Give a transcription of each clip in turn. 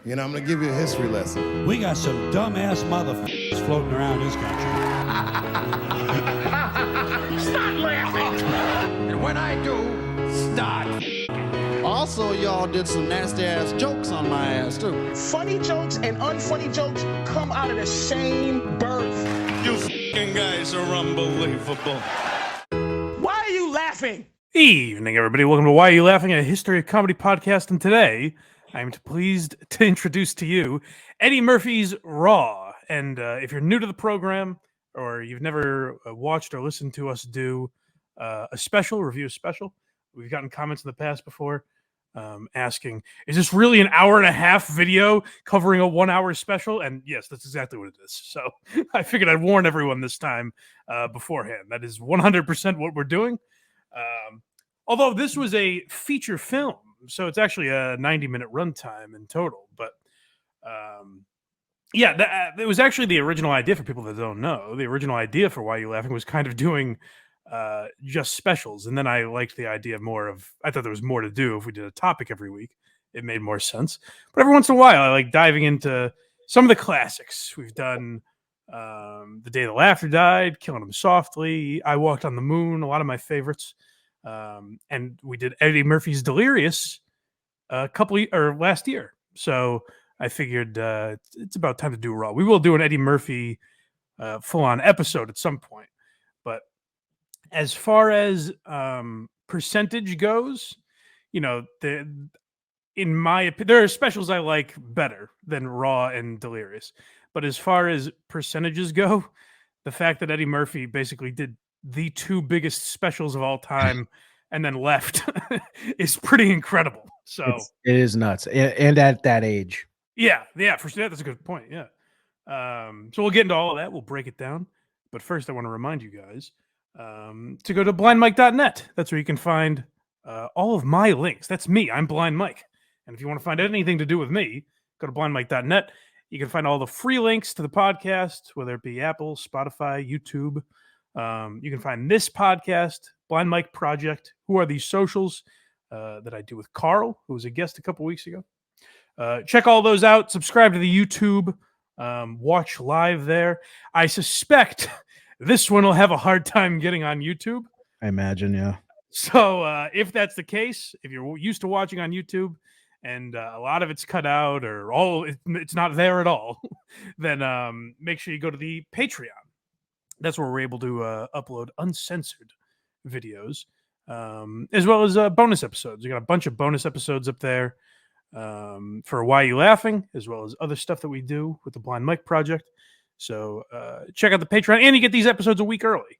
You know, I'm going to give you a history lesson. We got some dumbass motherfuckers floating around this country. Start laughing! And when I do, start. Also, y'all did some nasty-ass jokes on my ass, too. Funny jokes and unfunny jokes come out of the same birth. You f***ing guys are unbelievable. Why are you laughing? Evening, everybody. Welcome to Why Are You Laughing, a history of comedy podcast. And today, I'm pleased to introduce to you Eddie Murphy's Raw. And if you're new to the program, or you've never watched or listened to us do a review special, we've gotten comments in the past before asking, is this really an hour and a half video covering a 1 hour special? And yes, that's exactly what it is. So I figured I'd warn everyone this time beforehand. That is 100% what we're doing. Although this was a feature film, so it's actually a 90-minute runtime in total. But it was actually the original idea for people that don't know. The original idea for Why Are You Laughing was kind of doing just specials. And then I liked the idea more of, I thought there was more to do if we did a topic every week. It made more sense. But every once in a while, I like diving into some of the classics. We've done The Day the Laughter Died, Killing Him Softly, I Walked on the Moon, a lot of my favorites. And we did Eddie Murphy's Delirious last year. So I figured it's about time to do Raw. We will do an Eddie Murphy full-on episode at some point. But as far as percentage goes, you know, in my opinion, there are specials I like better than Raw and Delirious. But as far as percentages go, the fact that Eddie Murphy basically did the two biggest specials of all time and then left is pretty incredible. So it is nuts. And at that age. Yeah, for sure. That's a good point. Yeah. So we'll get into all of that. We'll break it down. But first, I want to remind you guys to go to blindmike.net. That's where you can find all of my links. That's me. I'm Blind Mike. And if you want to find anything to do with me, go to blindmike.net. You can find all the free links to the podcast, whether it be Apple, Spotify, YouTube. You can find this podcast, Blind Mike Project, Who Are These Socials, that I do with Carl, who was a guest a couple weeks ago. Check all those out. Subscribe to the YouTube. Watch live there. I suspect this one will have a hard time getting on YouTube. I imagine, yeah. So if that's the case, if you're used to watching on YouTube and a lot of it's cut out or it's not there at all, then make sure you go to the Patreon. That's where we're able to upload uncensored videos, as well as bonus episodes. We got a bunch of bonus episodes up there for Why Are You Laughing, as well as other stuff that we do with the Blind Mike Project. So check out the Patreon, and you get these episodes a week early.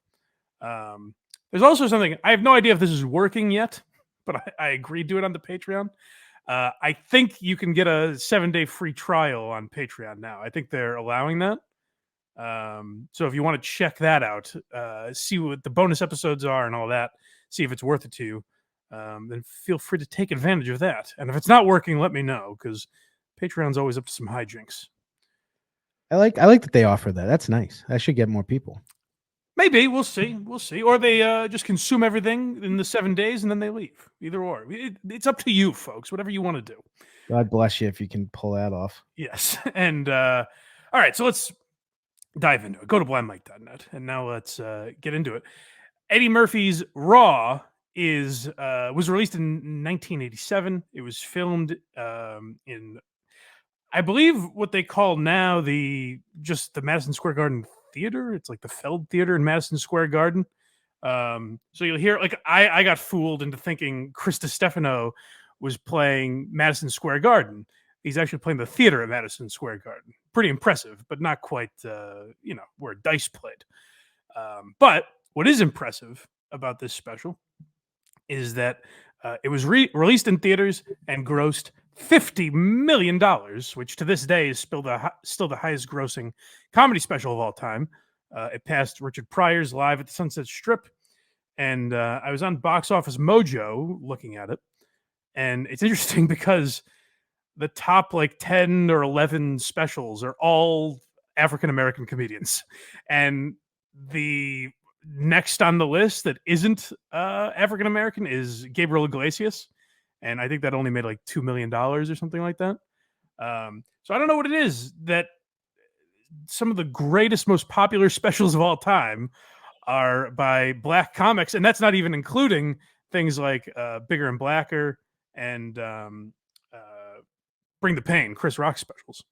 There's also something, I have no idea if this is working yet, but I agreed to it on the Patreon. I think you can get a 7-day free trial on Patreon now. I think they're allowing that. So if you want to check that out, see what the bonus episodes are and all that, see if it's worth it to you, then feel free to take advantage of that. And if it's not working, let me know, because Patreon's always up to some hijinks. I like that they offer that. That's nice. I should get more people. Maybe. We'll see. Or they just consume everything in the 7 days and then they leave. Either or. It's up to you, folks. Whatever you want to do. God bless you if you can pull that off. Yes. And all right, so let's dive into it. Go to blindmike.net. And now let's get into it. Eddie Murphy's Raw was released in 1987. It was filmed in, I believe, what they call now the Madison Square Garden Theater. It's like the Feld Theater in Madison Square Garden. So you'll hear, like, I got fooled into thinking Chris DiStefano was playing Madison Square Garden. He's actually playing the theater at Madison Square Garden. Pretty impressive, but not quite, where Dice played. But what is impressive about this special is that it was released in theaters and grossed $50 million, which to this day is still the highest grossing comedy special of all time. It passed Richard Pryor's Live at the Sunset Strip. And I was on Box Office Mojo looking at it. And it's interesting because the top 10 or 11 specials are all African-American comedians. And the next on the list that isn't African-American is Gabriel Iglesias. And I think that only made $2 million or something like that. So I don't know what it is that some of the greatest, most popular specials of all time are by black comics, and that's not even including things like Bigger and Blacker and Bring the Pain, Chris Rock specials.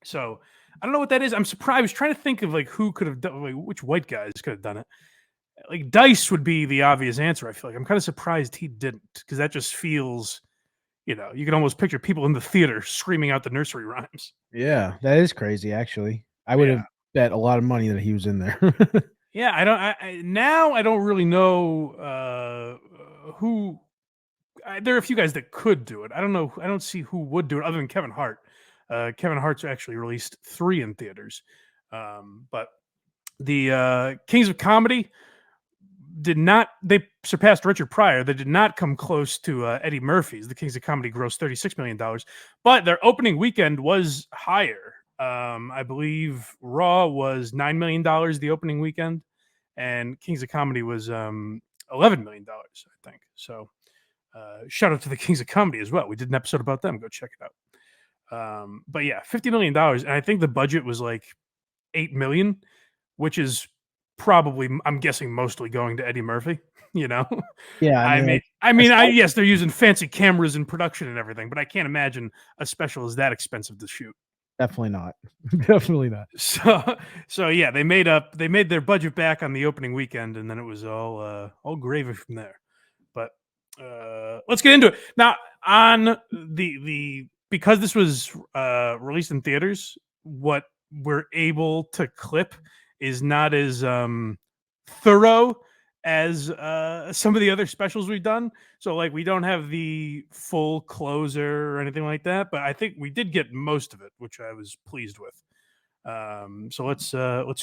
So I don't know what that is. I'm surprised. I was trying to think of like who could have done, like which white guys could have done it. Like Dice would be the obvious answer. I feel like I'm kind of surprised he didn't, because that just feels, you can almost picture people in the theater screaming out the nursery rhymes. Yeah, that is crazy. Actually, I would have bet a lot of money that he was in there. Yeah, I don't really know who. There are a few guys that could do it. I don't know. I don't see who would do it other than Kevin Hart. Kevin Hart's actually released 3 in theaters, but the Kings of Comedy did not. They surpassed Richard Pryor. They did not come close to Eddie Murphy's. The Kings of Comedy grossed $36 million, but their opening weekend was higher. I believe Raw was $9 million the opening weekend, and Kings of Comedy was $11 million, I think. So shout out to the Kings of Comedy as well. We did an episode about them. Go check it out. But yeah, $50 million, and I think the budget was like $8 million, which is probably, I'm guessing, mostly going to Eddie Murphy. Yeah, yes, they're using fancy cameras and production and everything, but I can't imagine a special is that expensive to shoot. Definitely not. Definitely not. So yeah, they made their budget back on the opening weekend, and then it was all gravy from there. But let's get into it now. On the because this was released in theaters, what we're able to clip is not as thorough as some of the other specials we've done. So like we don't have the full closer or anything like that, but I think we did get most of it, which I was pleased with. So let's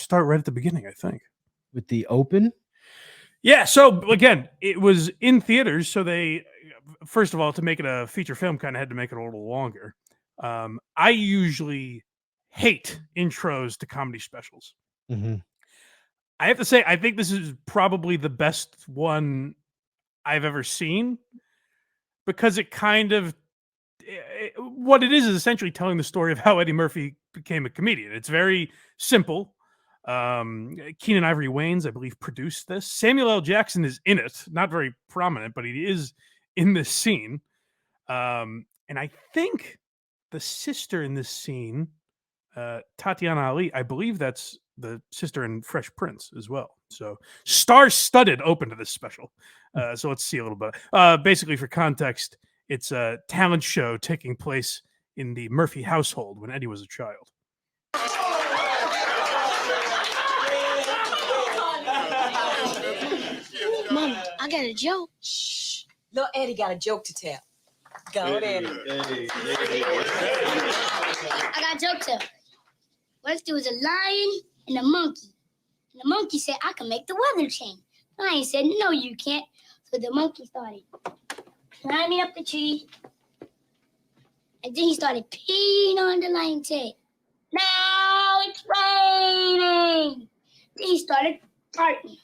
start right at the beginning, I think. With the open? Yeah, so again, it was in theaters, so they, first of all, to make it a feature film, kind of had to make it a little longer. I usually hate intros to comedy specials. Mm-hmm. I have to say, I think this is probably the best one I've ever seen, because it kind of, what it is essentially telling the story of how Eddie Murphy became a comedian. It's very simple. Keenan Ivory Wayans, I believe, produced this. Samuel L. Jackson is in it, not very prominent, but he is in this scene. And I think the sister in this scene, Tatiana Ali, I believe that's the sister in Fresh Prince as well. So star-studded open to this special. So let's see a little bit. Basically, for context, it's a talent show taking place in the Murphy household when Eddie was a child. Mama, I got a joke. Shh. Little Eddie got a joke to tell. Go, Eddie. I got a joke to tell. Once there was a lion and a monkey. And the monkey said, I can make the weather change. The lion said, no, you can't. So the monkey started climbing up the tree. And then he started peeing on the lion's head. Now it's raining. Then he started farting.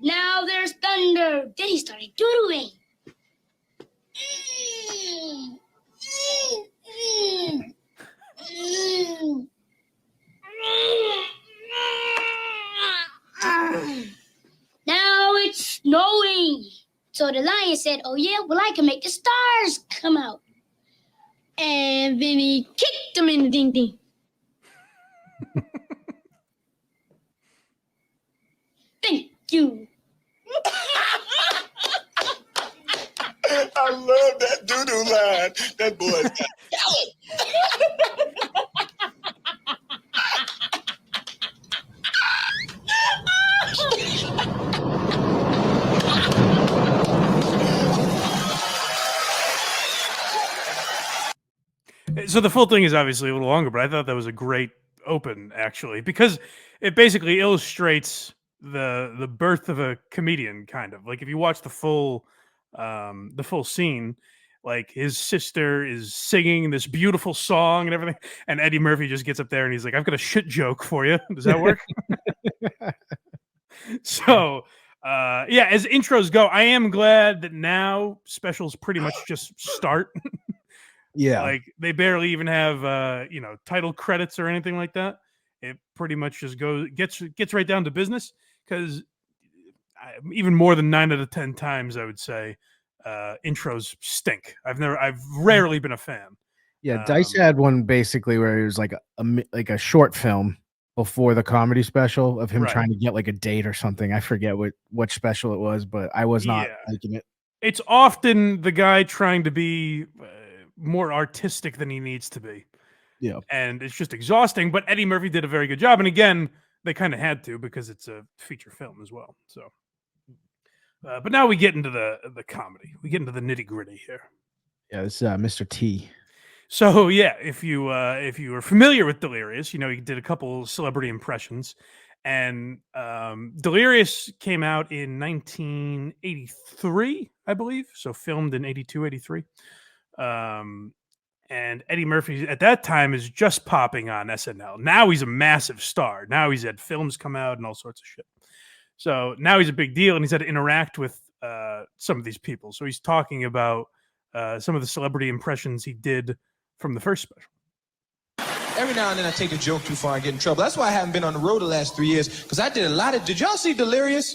Now there's thunder. Then he started doodling. Now it's snowing. So the lion said, oh yeah, well I can make the stars come out. And then he kicked him in the ding ding. Thank you. I love that doo-doo line. That boy's got So the full thing is obviously a little longer, but I thought that was a great open, actually, because it basically illustrates the birth of a comedian, kind of. Like if you watch the full scene, like his sister is singing this beautiful song and everything, and Eddie Murphy just gets up there and he's like, I've got a shit joke for you. Does that work? So, yeah, as intros go, I am glad that now specials pretty much just start. Yeah. Like they barely even have title credits or anything like that. It pretty much just gets right down to business, because even more than 9 out of 10 times I would say intros stink. I've rarely been a fan. Yeah, Dice had one basically where it was like a short film before the comedy special of him Right. trying to get like a date or something. I forget what special it was, but I was not liking it. It's often the guy trying to be more artistic than he needs to be. Yeah. And it's just exhausting, but Eddie Murphy did a very good job. And again, they kind of had to, because it's a feature film as well. So, but now we get into the comedy. We get into the nitty gritty here. Yeah, this is Mr. T. So yeah, if you are familiar with Delirious, he did a couple celebrity impressions, and Delirious came out in 1983, I believe. So filmed in 82, 83. And Eddie Murphy at that time is just popping on SNL. Now he's a massive star. Now he's had films come out and all sorts of shit. So now he's a big deal, and he's had to interact with some of these people. So he's talking about some of the celebrity impressions he did from the first special. Every now and then I take a joke too far and get in trouble. That's why I haven't been on the road the last 3 years, because I did a lot of... Did y'all see Delirious?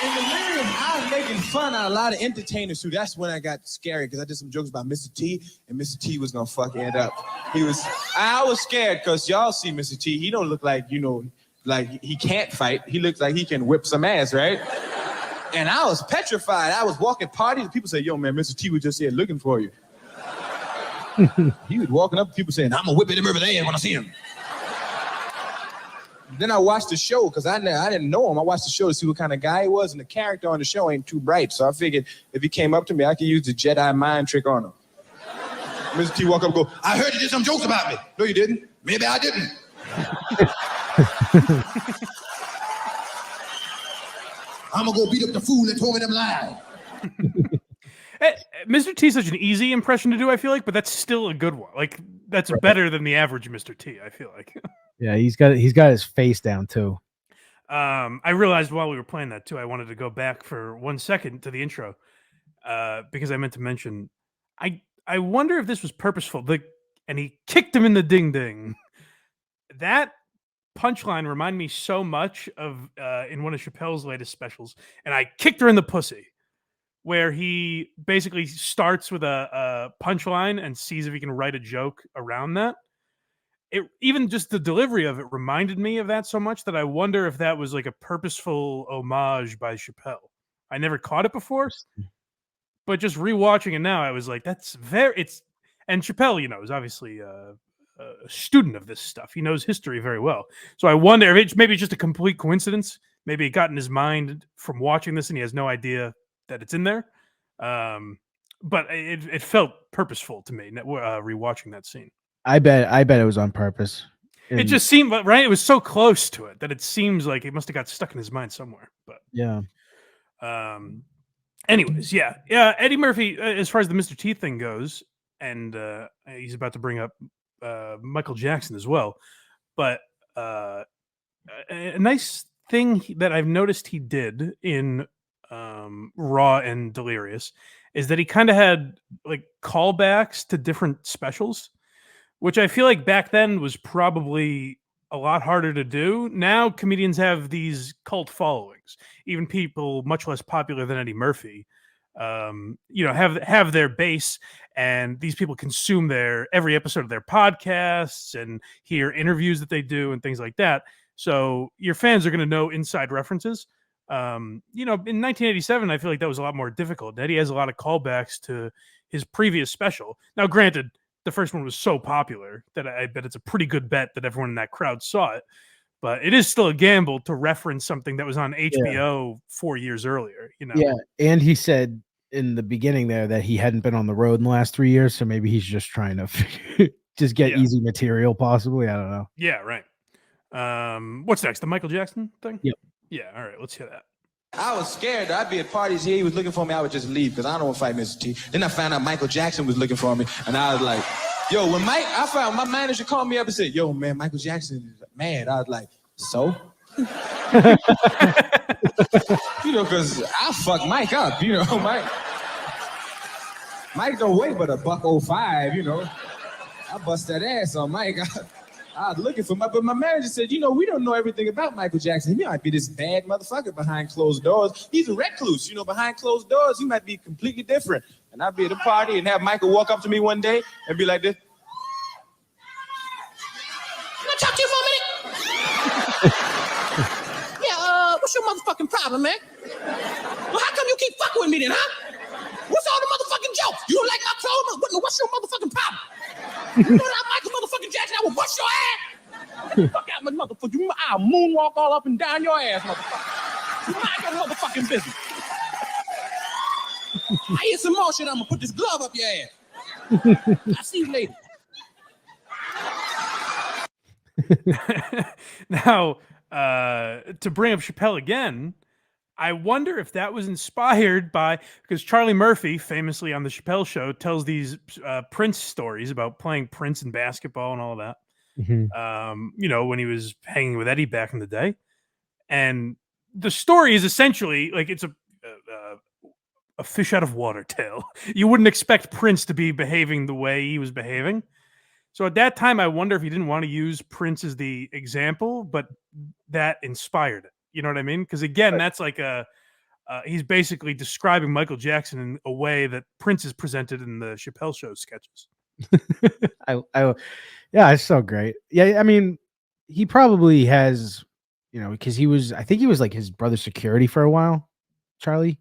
In Delirious, I was making fun of a lot of entertainers too. That's when I got scary, because I did some jokes about Mr. T, and Mr. T was gonna fuck it up. I was scared, because y'all see Mr. T, he don't look like, like he can't fight. He looks like he can whip some ass, right? And I was petrified. I was walking parties, and people say, yo, man, Mr. T was just here looking for you. He was walking up, people saying, I'm gonna whip him over the ass when I see him. Then I watched the show, because I didn't know him. I watched the show to see what kind of guy he was, and the character on the show ain't too bright. So I figured if he came up to me, I could use the Jedi mind trick on him. Mr. T walk up and go, I heard you did some jokes about me. No, you didn't. Maybe I didn't. I'm gonna go beat up the fool that told me them lies. Mr. T is such an easy impression to do, I feel like, but that's still a good one. Like, that's better than the average Mr. T, I feel like. Yeah, he's got his face down too. I realized while we were playing that too, I wanted to go back for 1 second to the intro, because I meant to mention, I wonder if this was purposeful. And he kicked him in the ding ding. That punchline reminded me so much of in one of Chappelle's latest specials, and I kicked her in the pussy, where he basically starts with a punchline and sees if he can write a joke around that. Even just the delivery of it reminded me of that so much that I wonder if that was like a purposeful homage by Chappelle. I never caught it before, but just rewatching it now, I was like, and Chappelle, is obviously a student of this stuff. He knows history very well. So I wonder if it's maybe just a complete coincidence. Maybe it got in his mind from watching this and he has no idea that it's in there. But it felt purposeful to me rewatching that scene. I bet it was on purpose. It just seemed right. It was so close to it that it seems like it must have got stuck in his mind somewhere. But yeah. Anyways, yeah. Eddie Murphy, as far as the Mr. T thing goes, and he's about to bring up Michael Jackson as well. But a nice thing that I've noticed he did in Raw and Delirious is that he kind of had like callbacks to different specials, which I feel like back then was probably a lot harder to do. Now comedians have these cult followings. Even people much less popular than Eddie Murphy, have their base, and these people consume every episode of their podcasts and hear interviews that they do and things like that. So your fans are going to know inside references. In 1987, I feel like that was a lot more difficult. Eddie has a lot of callbacks to his previous special. Now, granted, the first one was so popular that I bet it's a pretty good bet that everyone in that crowd saw it. But it is still a gamble to reference something that was on HBO 4 years earlier. Yeah, and he said in the beginning there that he hadn't been on the road in the last 3 years, so maybe he's just trying to just get easy material, possibly. I don't know. Yeah, right. What's next? The Michael Jackson thing? Yep. Yeah, all right, let's hear that. I was scared. I'd be at parties here. He was looking for me. I would just leave because I don't want to fight Mr. T. Then I found out Michael Jackson was looking for me, and I was like, yo, I found my manager called me up and said, yo, man, Michael Jackson is mad. I was like, So? Because I fuck Mike up, Mike don't weigh but $105, I bust that ass on Mike. I was looking for but my manager said, we don't know everything about Michael Jackson. He might be this bad motherfucker behind closed doors. He's a recluse, behind closed doors, he might be completely different. And I'd be at a party and have Michael walk up to me one day and be like this. Can I talk to you for a minute? Yeah, what's your motherfucking problem, man? Well, how come you keep fucking with me then, huh? What's all the motherfucking jokes? You don't like my clothes? What's your motherfucking problem? You know that Michael motherfucking Jackson, I will bust your ass. Fuck out, motherfucker. I'll moonwalk all up and down your ass, motherfucker. You mind your motherfucking business. I hear some more shit. I'm gonna put this glove up your ass. I'll see you later. Now, to bring up Chappelle again, I wonder if that was inspired by, because Charlie Murphy, famously on the Chappelle Show, tells these Prince stories about playing Prince in basketball and all that. When he was hanging with Eddie back in the day. And the story is essentially like it's a fish out of water tale. You wouldn't expect Prince to be behaving the way he was behaving. So at that time, I wonder if he didn't want to use Prince as the example, but that inspired it. You know what I mean? Because again, that's like he's basically describing Michael Jackson in a way that Prince is presented in the Chappelle Show sketches. Yeah, it's so great. Yeah, I mean, he probably has, because I think he was like his brother's security for a while, Charlie.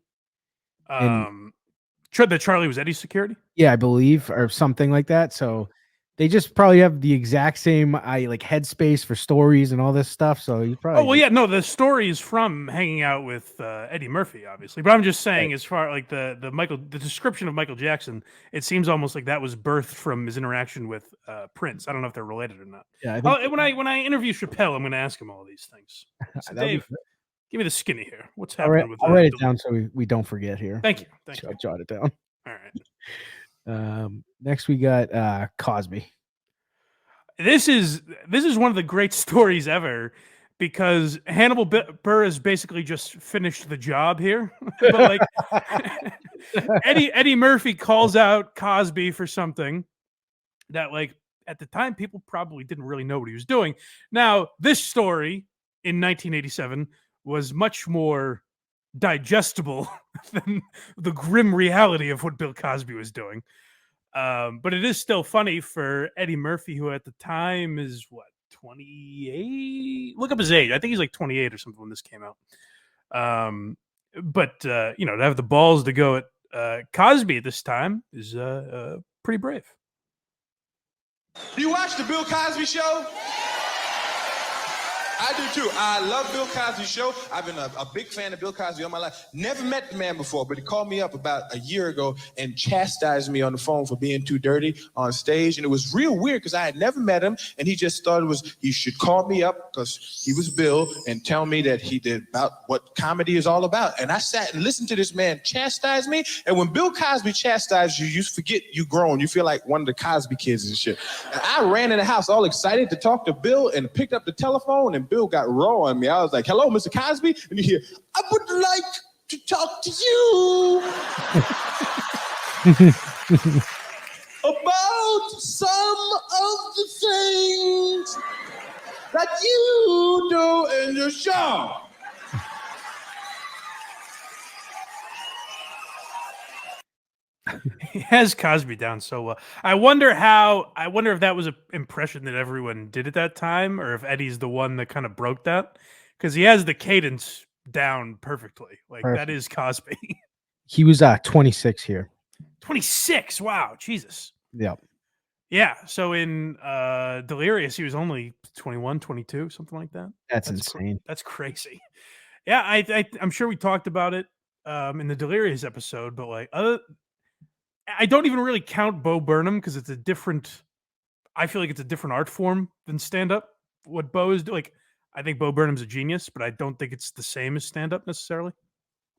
That Charlie was Eddie's security? Yeah, I believe, or something like that. So they just probably have the exact same headspace for stories and all this stuff. So you probably the story is from hanging out with Eddie Murphy, obviously. But I'm just saying, as far like the description of Michael Jackson, it seems almost like that was birthed from his interaction with Prince. I don't know if they're related or not. Yeah, when I interview Chappelle, I'm going to ask him all these things. So Dave, give me the skinny here. What's happening with? I'll write it down so we don't forget here. Thank you. I'll jot it down. All right. Next we got Cosby. This is one of the great stories ever, because Hannibal Burr has basically just finished the job here. But like Eddie Murphy calls out Cosby for something that, like, at the time people probably didn't really know what he was doing. Now, this story in 1987 was much more digestible than the grim reality of what Bill Cosby was doing. But it is still funny for Eddie Murphy, who at the time is 28? Look up his age. I think he's like 28 or something when this came out. But to have the balls to go at Cosby at this time is pretty brave. Do you watch the Bill Cosby Show? I do too. I love Bill Cosby Show. I've been a big fan of Bill Cosby all my life. Never met the man before, but he called me up about a year ago and chastised me on the phone for being too dirty on stage. And it was real weird because I had never met him, and he just thought he should call me up because he was Bill and tell me that he did about what comedy is all about. And I sat and listened to this man chastise me. And when Bill Cosby chastised you, you forget you grown. You feel like one of the Cosby kids and shit. And I ran in the house all excited to talk to Bill and picked up the telephone, and Bill got raw on me. I was like, "Hello, Mr. Cosby," and you hear, "I would like to talk to you about some of the things that you do in your show." He has Cosby down so well. I wonder if that was an impression that everyone did at that time, or if Eddie's the one that kind of broke that, because he has the cadence down perfectly. Like Perfect. That is Cosby. He was 26 here. 26. Wow. Jesus. Yeah. Yeah. So in Delirious, he was only 21, 22, something like that. That's insane. That's crazy. Yeah. I'm sure we talked about it in the Delirious episode, but like I don't even really count Bo Burnham because it's I feel like it's a different art form than stand-up. What Bo is doing, like, I think Bo Burnham's a genius, but I don't think it's the same as stand-up necessarily.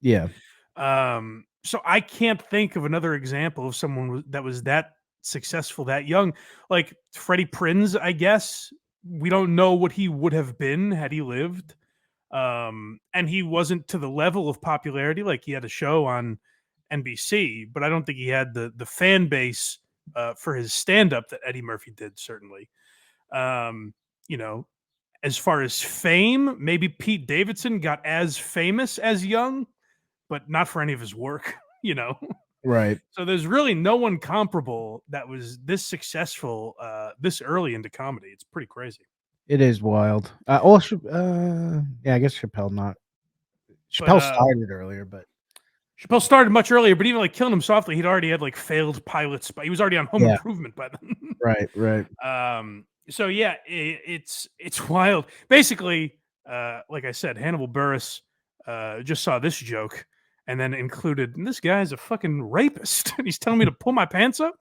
Yeah. So I can't think of another example of someone that was that successful that young. Like Freddie Prinze, I guess, we don't know what he would have been had he lived. And he wasn't to the level of popularity. Like, he had a show on NBC, but I don't think he had the fan base for his stand-up that Eddie Murphy did, certainly. You know, as far as fame, maybe Pete Davidson got as famous as Young, but not for any of his work, you know? Right. So there's really no one comparable that was this successful this early into comedy. It's pretty crazy. It is wild. Yeah, I guess Chappelle not. Chappelle started earlier, but Chappelle started much earlier, but even like Killing Him Softly, he'd already had like failed pilots, but he was already on Home Improvement by then. Right. So yeah, it's wild. Basically, like I said, Hannibal Buress just saw this joke and then included, this guy's a fucking rapist, and he's telling me to pull my pants up.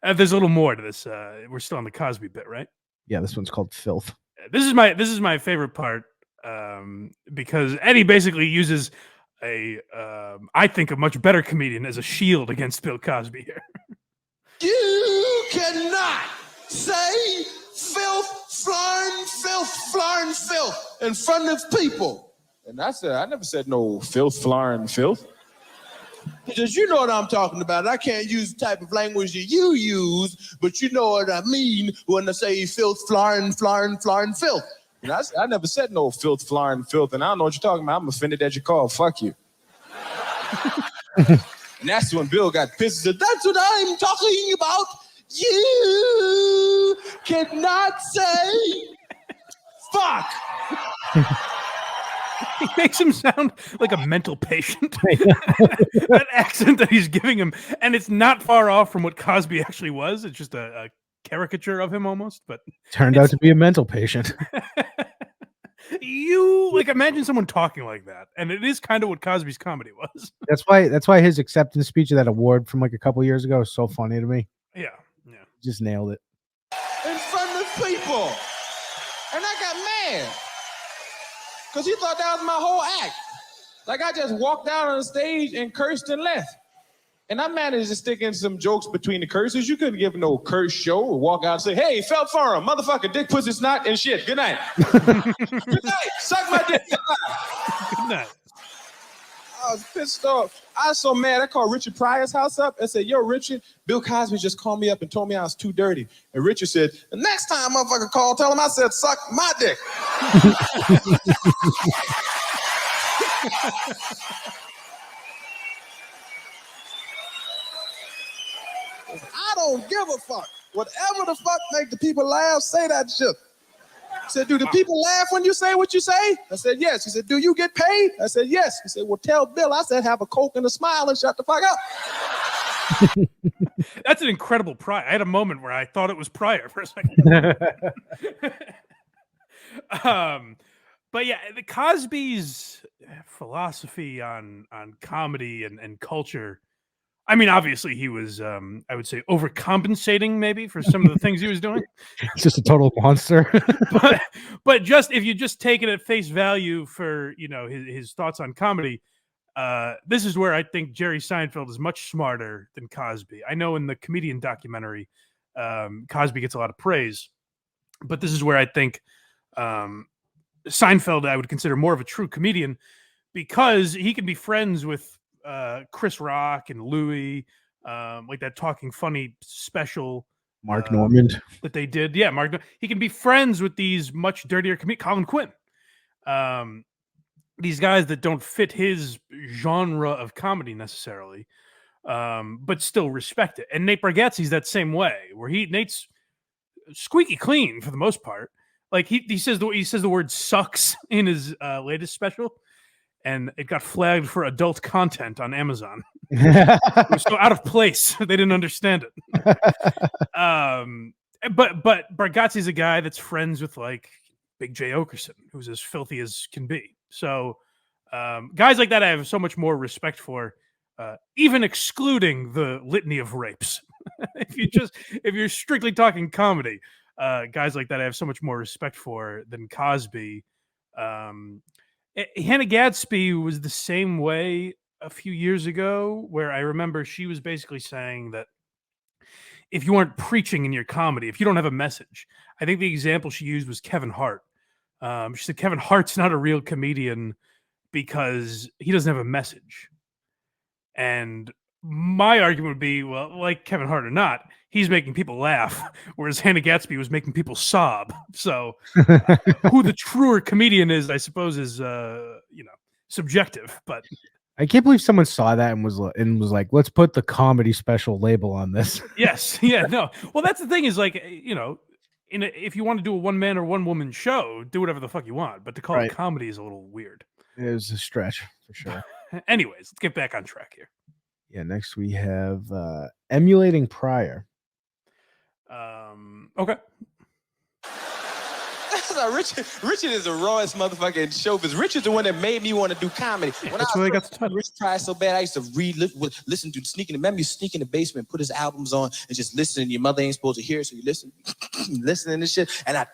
There's a little more to this. We're still on the Cosby bit, right? Yeah, this one's called Filth. This is my favorite part, because Eddie basically uses I think a much better comedian as a shield against Bill Cosby here. You cannot say filth, flarn, filth in front of people. And I never said no filth, flarn, filth. Because you know what I'm talking about. I can't use the type of language that you use, but you know what I mean when I say filth, flarn, filth. And I never said no filth, flarn, filth, and I don't know what you're talking about. I'm offended that you called. Fuck you. And that's when Bill got pissed and said, that's what I'm talking about. You cannot say fuck. He makes him sound like a mental patient. That accent that he's giving him, and it's not far off from what Cosby actually was. It's just a caricature of him almost, but turned out to be a mental patient. You like imagine someone talking like that, and it is kind of what Cosby's comedy was. That's why his acceptance speech of that award from like a couple years ago is so funny to me. Yeah. Just nailed it. In front of people. And I got mad. Because he thought that was my whole act. Like, I just walked out on the stage and cursed and left. And I managed to stick in some jokes between the curses. You couldn't give no curse show or walk out and say, hey, felt farm, motherfucker, dick, pussy, snot, and shit. Good night. Good night. Suck my dick. Good night. I was pissed off. I was so mad. I called Richard Pryor's house up and said, yo, Richard, Bill Cosby just called me up and told me I was too dirty. And Richard said, the next time motherfucker call, tell him I said, suck my dick. I don't give a fuck. Whatever the fuck make the people laugh, say that shit. I said, do the people laugh when you say what you say? I said, yes. He said, do you get paid? I said, yes. He said, well, tell Bill. I said, have a Coke and a smile and shut the fuck up. That's an incredible Pryor. I had a moment where I thought it was Pryor for a second. But yeah, the Cosby's philosophy on comedy and culture. I mean, obviously he was, I would say, overcompensating maybe for some of the things he was doing. It's just a total monster. but just if you just take it at face value for, you know, his thoughts on comedy, this is where I think Jerry Seinfeld is much smarter than Cosby. I know in the comedian documentary, Cosby gets a lot of praise, but this is where I think Seinfeld I would consider more of a true comedian because he can be friends with Chris Rock and Louis, like that Talking Funny special. Mark Normand that they did. Yeah, Mark. He can be friends with these much dirtier Colin Quinn. These guys that don't fit his genre of comedy necessarily, but still respect it. And Nate Bargatze's that same way, where Nate's squeaky clean for the most part. Like he says the word sucks in his latest special. And it got flagged for adult content on Amazon. It was so out of place. They didn't understand it. But Bargatze's a guy that's friends with like Big J. Okerson, who's as filthy as can be. So guys like that I have so much more respect for, even excluding the litany of rapes. if you're strictly talking comedy, guys like that I have so much more respect for than Cosby. Hannah Gadsby was the same way a few years ago, where I remember she was basically saying that if you aren't preaching in your comedy, if you don't have a message. I think the example she used was Kevin Hart. She said Kevin Hart's not a real comedian because he doesn't have a message. And my argument would be, well, like Kevin Hart or not, he's making people laugh, whereas Hannah Gatsby was making people sob. So who the truer comedian is, I suppose, is subjective. But I can't believe someone saw that and was like, let's put the comedy special label on this. Yes. Yeah. No. Well, that's the thing is like, if you want to do a one man or one woman show, do whatever the fuck you want. But to call it comedy is a little weird. It was a stretch for sure. Anyways, let's get back on track here. Yeah. Next we have emulating Pryor. Okay. Richard is the rawest motherfucking showbiz. Richard's the one that made me want to do comedy. When that's where they got started. Richard Pryor so bad, I used to listen to remember you sneak in the basement, put his albums on, and just listen. And your mother ain't supposed to hear, so you listen, listening to shit. And I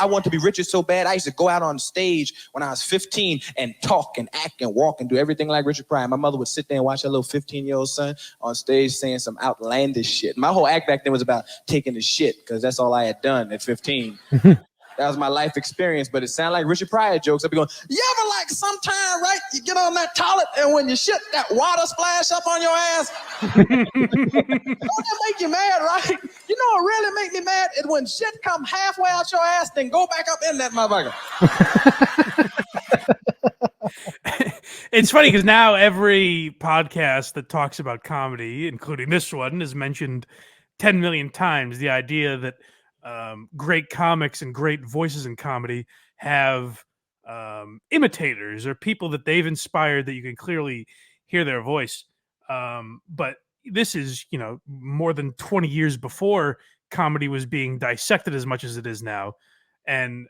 wanted to be Richard so bad. I used to go out on stage when I was 15 and talk and act and walk and do everything like Richard Pryor. My mother would sit there and watch her little 15-year-old son on stage saying some outlandish shit. My whole act back then was about taking the shit because that's all I had done at 15. That was my life experience, but it sounded like Richard Pryor jokes. I'd be going, you ever like sometime, right, you get on that toilet and when you shit, that water splash up on your ass? Don't that make you mad, right? You know what really make me mad is when shit come halfway out your ass, then go back up in that motherfucker. It's funny because now every podcast that talks about comedy, including this one, has mentioned 10 million times the idea that great comics and great voices in comedy have imitators or people that they've inspired that you can clearly hear their voice. But this is, more than 20 years before comedy was being dissected as much as it is now. And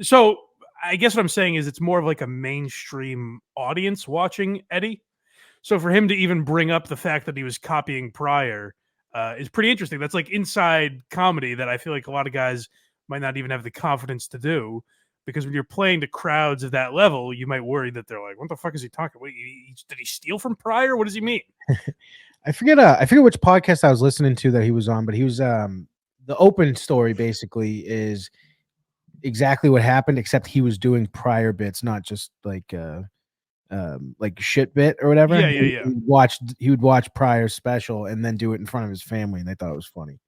so I guess what I'm saying is it's more of like a mainstream audience watching Eddie. So for him to even bring up the fact that he was copying Pryor is pretty interesting. That's like inside comedy that I feel like a lot of guys might not even have the confidence to do, because when you're playing to crowds of that level, you might worry that they're like, what the fuck is he talking? Wait, did he steal from Pryor? What does he mean? I forget which podcast I was listening to that he was on, but he was the open story basically is exactly what happened, except he was doing Pryor bits, not just like shit bit or whatever. Yeah. He would watch Pryor's special and then do it in front of his family, and they thought it was funny.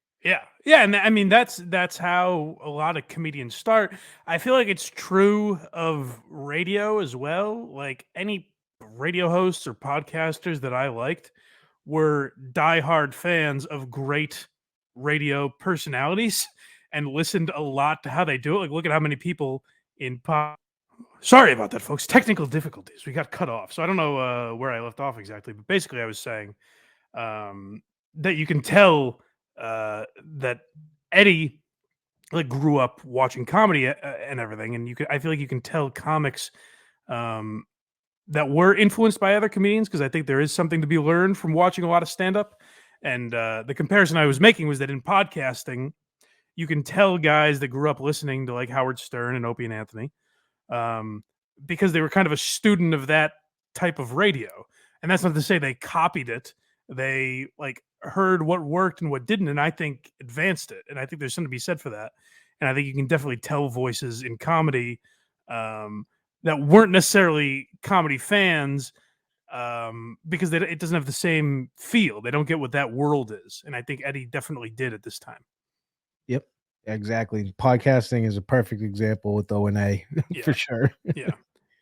Yeah, and I mean that's how a lot of comedians start. I feel like it's true of radio as well. Like any radio hosts or podcasters that I liked were diehard fans of great radio personalities and listened a lot to how they do it. Like, look at how many people in pop. Sorry about that, folks. Technical difficulties. We got cut off. So I don't know where I left off exactly, but basically I was saying that you can tell that Eddie like grew up watching comedy and everything, and I feel like you can tell comics that were influenced by other comedians, because I think there is something to be learned from watching a lot of stand-up. And the comparison I was making was that in podcasting, you can tell guys that grew up listening to like Howard Stern and Opie and Anthony, because they were kind of a student of that type of radio. And that's not to say they copied it. They like heard what worked and what didn't, and I think advanced it. And I think there's something to be said for that. And I think you can definitely tell voices in comedy that weren't necessarily comedy fans, because it doesn't have the same feel. They don't get what that world is. And I think Eddie definitely did at this time. Yep, exactly. Podcasting is a perfect example with O&A for sure. Yeah.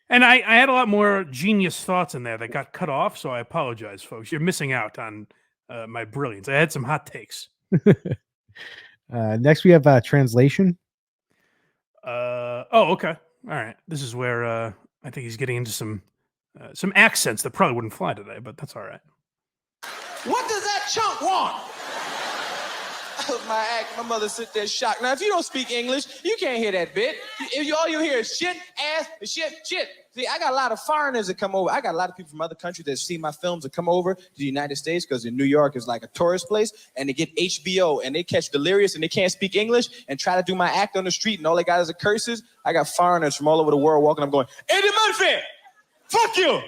And I had a lot more genius thoughts in there that got cut off, so I apologize, folks. You're missing out on my brilliance. I had some hot takes. Next, we have translation. Okay. All right. This is where I think he's getting into some accents that probably wouldn't fly today, but that's all right. What does that chunk want? That was my act. My mother sit there shocked. Now, if you don't speak English, you can't hear that bit. All you hear is shit, ass, shit. See, I got a lot of foreigners that come over. I got a lot of people from other countries that see my films that come over to the United States, because in New York is like a tourist place, and they get HBO and they catch Delirious and they can't speak English and try to do my act on the street, and all they got is the curses. I got foreigners from all over the world walking up going, Eddie Murphy, fuck you.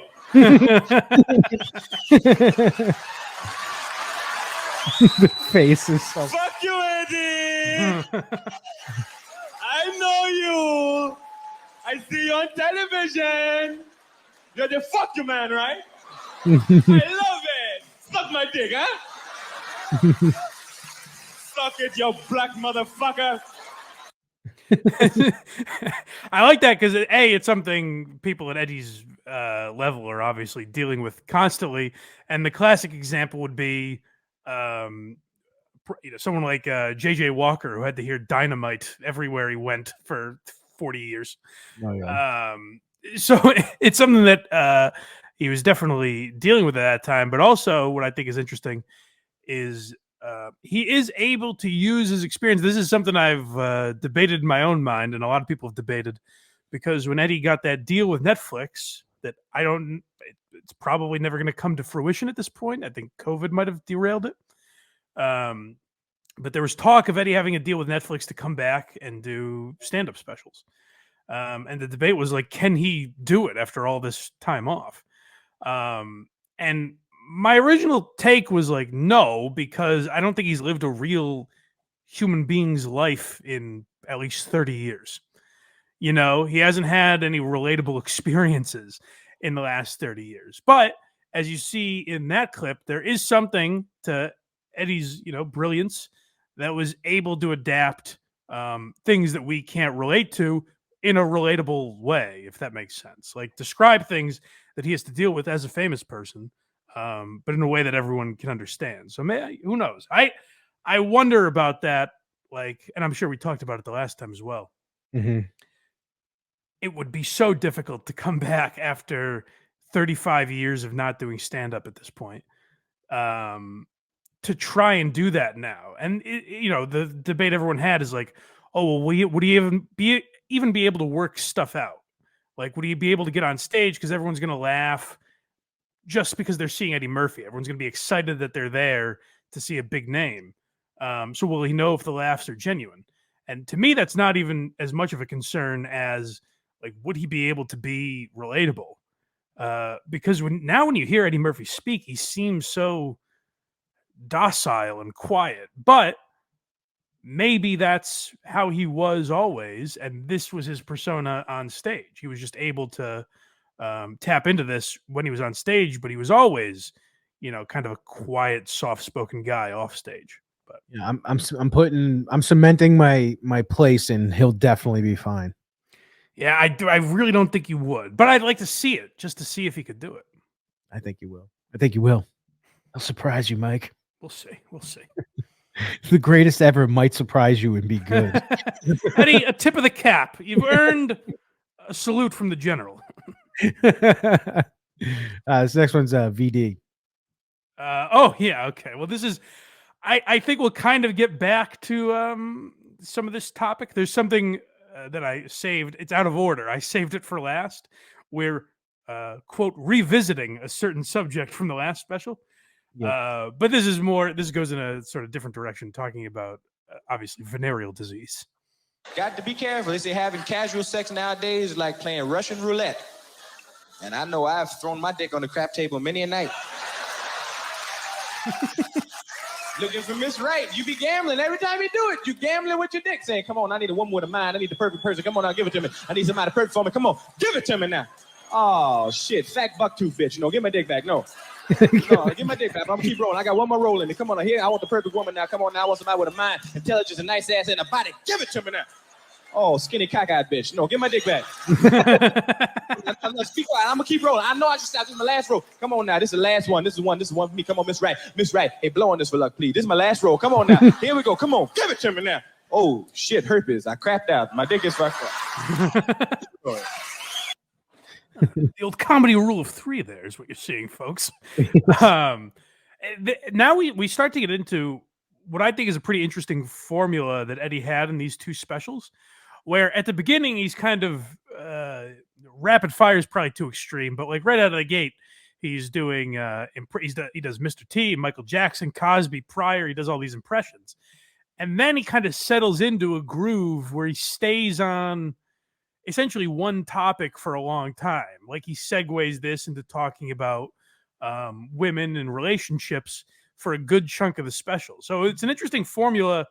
The face is so. Fuck you, Eddie. I know you. I see you on television. You're the fuck you man, right? I love it. Suck my dick, huh? Suck it, you black motherfucker. I like that because it's something people at Eddie's level are obviously dealing with constantly, and the classic example would be, someone like J.J. Walker, who had to hear dynamite everywhere he went for 40 years. Oh, yeah. So it's something that he was definitely dealing with at that time. But also, what I think is interesting is he is able to use his experience. This is something I've debated in my own mind, and a lot of people have debated, because when Eddie got that deal with Netflix, that it's probably never going to come to fruition at this point. I think COVID might have derailed it. But there was talk of Eddie having a deal with Netflix to come back and do stand-up specials. And the debate was like, can he do it after all this time off? And my original take was like, no, because I don't think he's lived a real human being's life in at least 30 years. You know, he hasn't had any relatable experiences in the last 30 years. But as you see in that clip, there is something to Eddie's, brilliance that was able to adapt things that we can't relate to in a relatable way, if that makes sense. Like, describe things that he has to deal with as a famous person, but in a way that everyone can understand. So who knows? I wonder about that. Like, and I'm sure we talked about it the last time as well. Mm-hmm. It would be so difficult to come back after 35 years of not doing stand-up at this point, to try and do that now. And the debate everyone had is like, oh, well, would he even be able to work stuff out? Like, would he be able to get on stage because everyone's going to laugh just because they're seeing Eddie Murphy? Everyone's going to be excited that they're there to see a big name. So will he know if the laughs are genuine? And to me, that's not even as much of a concern as, like, would he be able to be relatable? Because when you hear Eddie Murphy speak, he seems so docile and quiet, but maybe that's how he was always, and this was his persona on stage. He was just able to tap into this when he was on stage, but he was always, kind of a quiet, soft-spoken guy off stage. But yeah, I'm cementing my place, and he'll definitely be fine. Yeah, I really don't think he would, but I'd like to see it just to see if he could do it. I think he will. I think he will. I'll surprise you, Mike. We'll see. The greatest ever might surprise you and be good. Eddie, a tip of the cap. You've earned a salute from the general. This next one's VD. Oh, yeah, okay. Well, this is... I think we'll kind of get back to some of this topic. There's something that I saved. It's out of order. I saved it for last. We're, quote, revisiting a certain subject from the last special. Yeah. But this goes in a sort of different direction, talking about, obviously, venereal disease. Got to be careful. They say having casual sex nowadays is like playing Russian roulette. And I know I've thrown my dick on the crap table many a night. Looking for Miss Right. You be gambling every time you do it. You gambling with your dick, saying, come on, I need a woman with a mind. I need the perfect person. Come on now, give it to me. I need somebody perfect for me. Come on, give it to me now. Oh, shit. Fat buck tooth, bitch. No, give my dick back. No. No, give my dick back. I'm going to keep rolling. I got one more roll in me. Come on now. Here, I want the perfect woman now. Come on now. I want somebody with a mind, intelligence, a nice ass, and a body. Give it to me now. Oh, skinny cockeyed bitch. No, give my dick back. Speak quiet. I'm gonna keep rolling. I know I just stopped. This is my last roll. Come on now. This is the last one. This is one for me. Come on, Miss Right. Miss Right. Hey, blow on this for luck, please. This is my last roll. Come on now. Here we go. Come on. Give it to me now. Oh, shit. Herpes. I crapped out. My dick is fucked up. The old comedy rule of 3 there is what you're seeing, folks. Now we start to get into what I think is a pretty interesting formula that Eddie had in these 2 specials, where at the beginning he's kind of rapid fire is probably too extreme, but like right out of the gate, he's doing he does Mr. T, Michael Jackson, Cosby, Pryor. He does all these impressions, and then he kind of settles into a groove where he stays on essentially one topic for a long time. Like he segues this into talking about women and relationships for a good chunk of the special. So it's an interesting formula,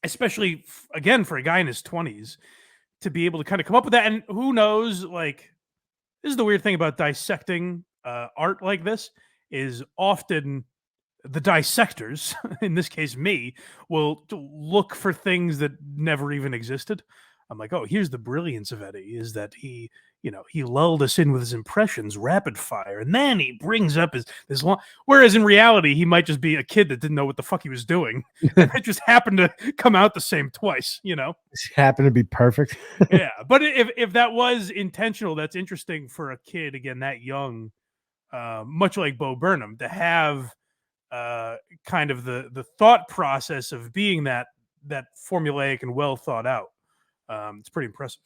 especially again for a guy in his 20s to be able to kind of come up with that. And who knows, like, this is the weird thing about dissecting art like this is often the dissectors, in this case me, will look for things that never even existed. I'm like, oh, here's the brilliance of Eddie, is that he lulled us in with his impressions, rapid fire, and then he brings up this long. Whereas in reality, he might just be a kid that didn't know what the fuck he was doing. It just happened to come out the same twice, you know? It happened to be perfect. Yeah, but if that was intentional, that's interesting for a kid, again, that young, much like Bo Burnham, to have kind of the thought process of being that formulaic and well thought out. It's pretty impressive.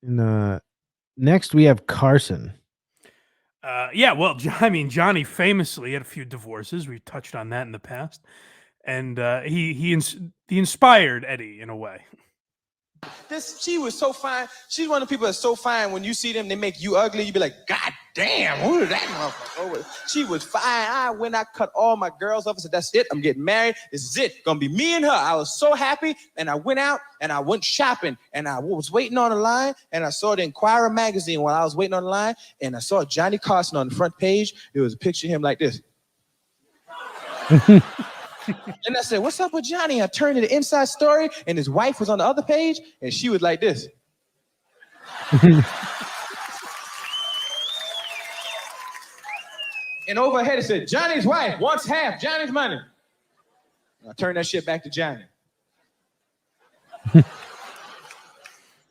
And next we have Carson. Yeah, well, I mean, Johnny famously had a few divorces. We've touched on that in the past, and he inspired Eddie in a way. She was so fine. She's one of the people that's so fine. When you see them, they make you ugly. You be like, God damn, who is that motherfucker? She was fine. I cut all my girls off. I said, that's it. I'm getting married. This is it. Gonna be me and her. I was so happy. And I went out and I went shopping. And I was waiting on the line. And I saw the Inquirer magazine while I was waiting on the line. And I saw Johnny Carson on the front page. It was a picture of him like this. And I said, what's up with Johnny? I turned to the inside story, and his wife was on the other page, and she was like this. And over her head it said, Johnny's wife wants half Johnny's money. I turned that shit back to Johnny.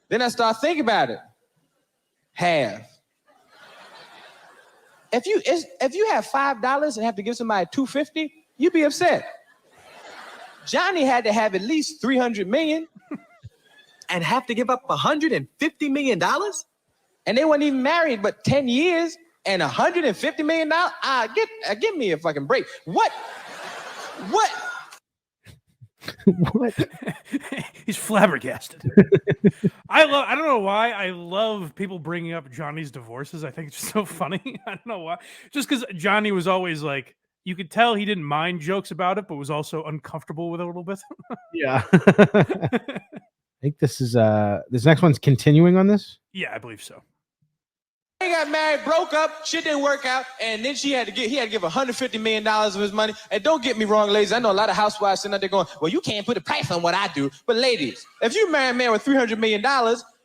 Then I started thinking about it. Half. If you have $5 and have to give somebody $250, you'd be upset. Johnny had to have at least $300 million and have to give up $150 million? And they weren't even married but 10 years and $150 million? Give me a fucking break. What? What? He's flabbergasted. I don't know why I love people bringing up Johnny's divorces. I think it's just so funny. I don't know why. Just because Johnny was always like, you could tell he didn't mind jokes about it, but was also uncomfortable with it a little bit. Yeah. I think this next one's continuing on this. Yeah, I believe so. He got married, broke up, shit didn't work out, and then he had to give $150 million of his money. And don't get me wrong, ladies, I know a lot of housewives sitting out there going, well, you can't put a price on what I do. But ladies, if you marry a man with $300 million,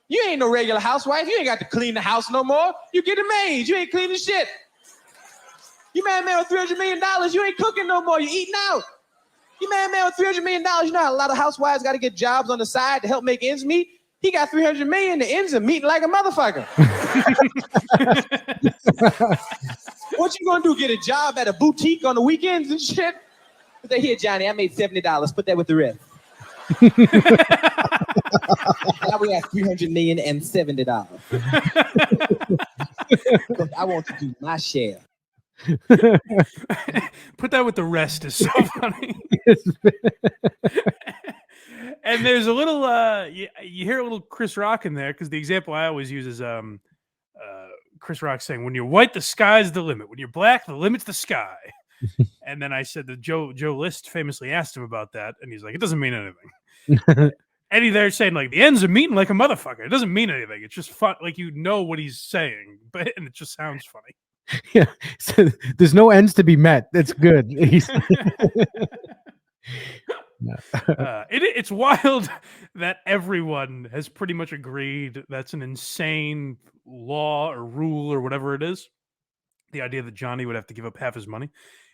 you ain't no regular housewife. You ain't got to clean the house no more. You get a maid. You ain't cleaning shit. You marry a man with $300 million, you ain't cooking no more. You eating out. You marry a man with $300 million, you know how a lot of housewives got to get jobs on the side to help make ends meet? He got $300 million, the ends are meeting like a motherfucker. What you gonna do, get a job at a boutique on the weekends and shit? Say, here, Johnny, I made $70. Put that with the rest. Now we have $300 million and $70. I want to do my share. Put that with the rest is so funny. And there's a little you hear a little Chris Rock in there, because the example I always use is Chris Rock saying, when you're white, the sky's the limit. When you're black, the limit's the sky. And then I said that Joe List famously asked him about that, and he's like, it doesn't mean anything. Eddie there saying, like, the ends are meeting like a motherfucker. It doesn't mean anything. It's just fun, like, you know what he's saying, and it just sounds funny. Yeah, so there's no ends to be met. That's good. It's wild that everyone has pretty much agreed that's an insane law or rule or whatever it is. The idea that Johnny would have to give up half his money.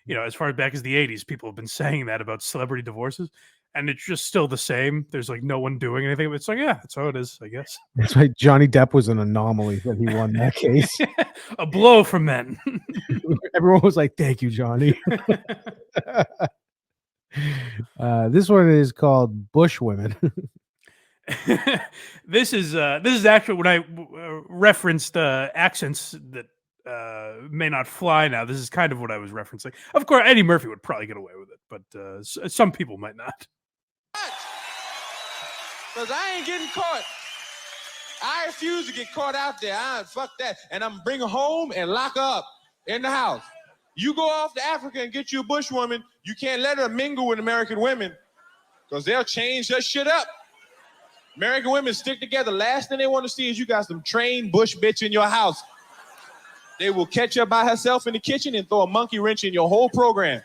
You know, as far back as the 80s, people have been saying that about celebrity divorces, and it's just still the same. There's like no one doing anything. It's like, yeah, that's how it is, I guess. That's why Johnny Depp was an anomaly that he won that case. A blow from men. Everyone was like, thank you, Johnny. This one is called Bush Women. This is actually when I referenced accents that may not fly now. This is kind of what I was referencing. Of course, Eddie Murphy would probably get away with it, but some people might not. Because I ain't getting caught. I refuse to get caught out there. Fuck that. And I'm bringing her home and lock her up in the house. You go off to Africa and get you a bush woman, you can't let her mingle with American women because they'll change that shit up. American women stick together. Last thing they want to see is you got some trained bush bitch in your house. They will catch her by herself in the kitchen and throw a monkey wrench in your whole program.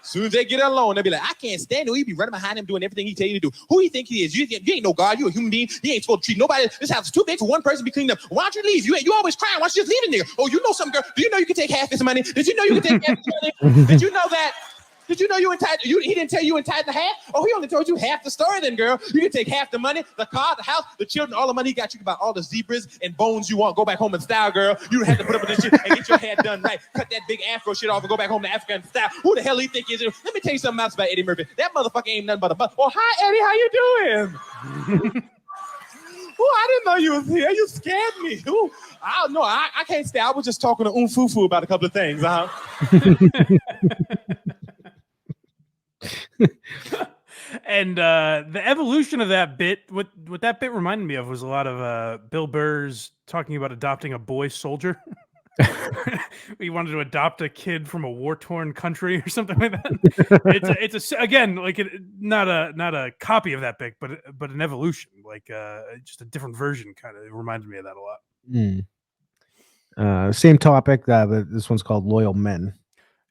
As soon as they get alone, they'll be like, I can't stand it. You be running behind him doing everything he tell you to do. Who you think he is? You ain't no God. You a human being. You ain't supposed to treat nobody. This house is too big for one person to be cleaned up. Why don't you leave? You always crying. Why don't you just leave it there? Oh, you know something, girl. Do you know you can take half this money? Did you know you can take half this money? Did you know that? Did you know you entitled? He didn't tell you entitled to half? Oh, he only told you half the story then, girl. You can take half the money, the car, the house, the children, all the money he got. You can buy all the zebras and bones you want. Go back home in style, girl. You don't have to put up with this shit and get your hair done right. Cut that big afro shit off and go back home to Africa in style. Who the hell he think he is? Let me tell you something else about Eddie Murphy. That motherfucker ain't nothing but a butt. Oh, hi, Eddie. How you doing? Oh, I didn't know you was here. You scared me. Ooh, I can't stay. I was just talking to Fufu about a couple of things, And the evolution of that bit, what that bit reminded me of was a lot of Bill Burr's talking about adopting a boy soldier. He wanted to adopt a kid from a war-torn country or something like that. It's again like not a copy of that bit, but an evolution, like just a different version. Kind of reminded me of that a lot. Same topic, but this one's called Loyal Men.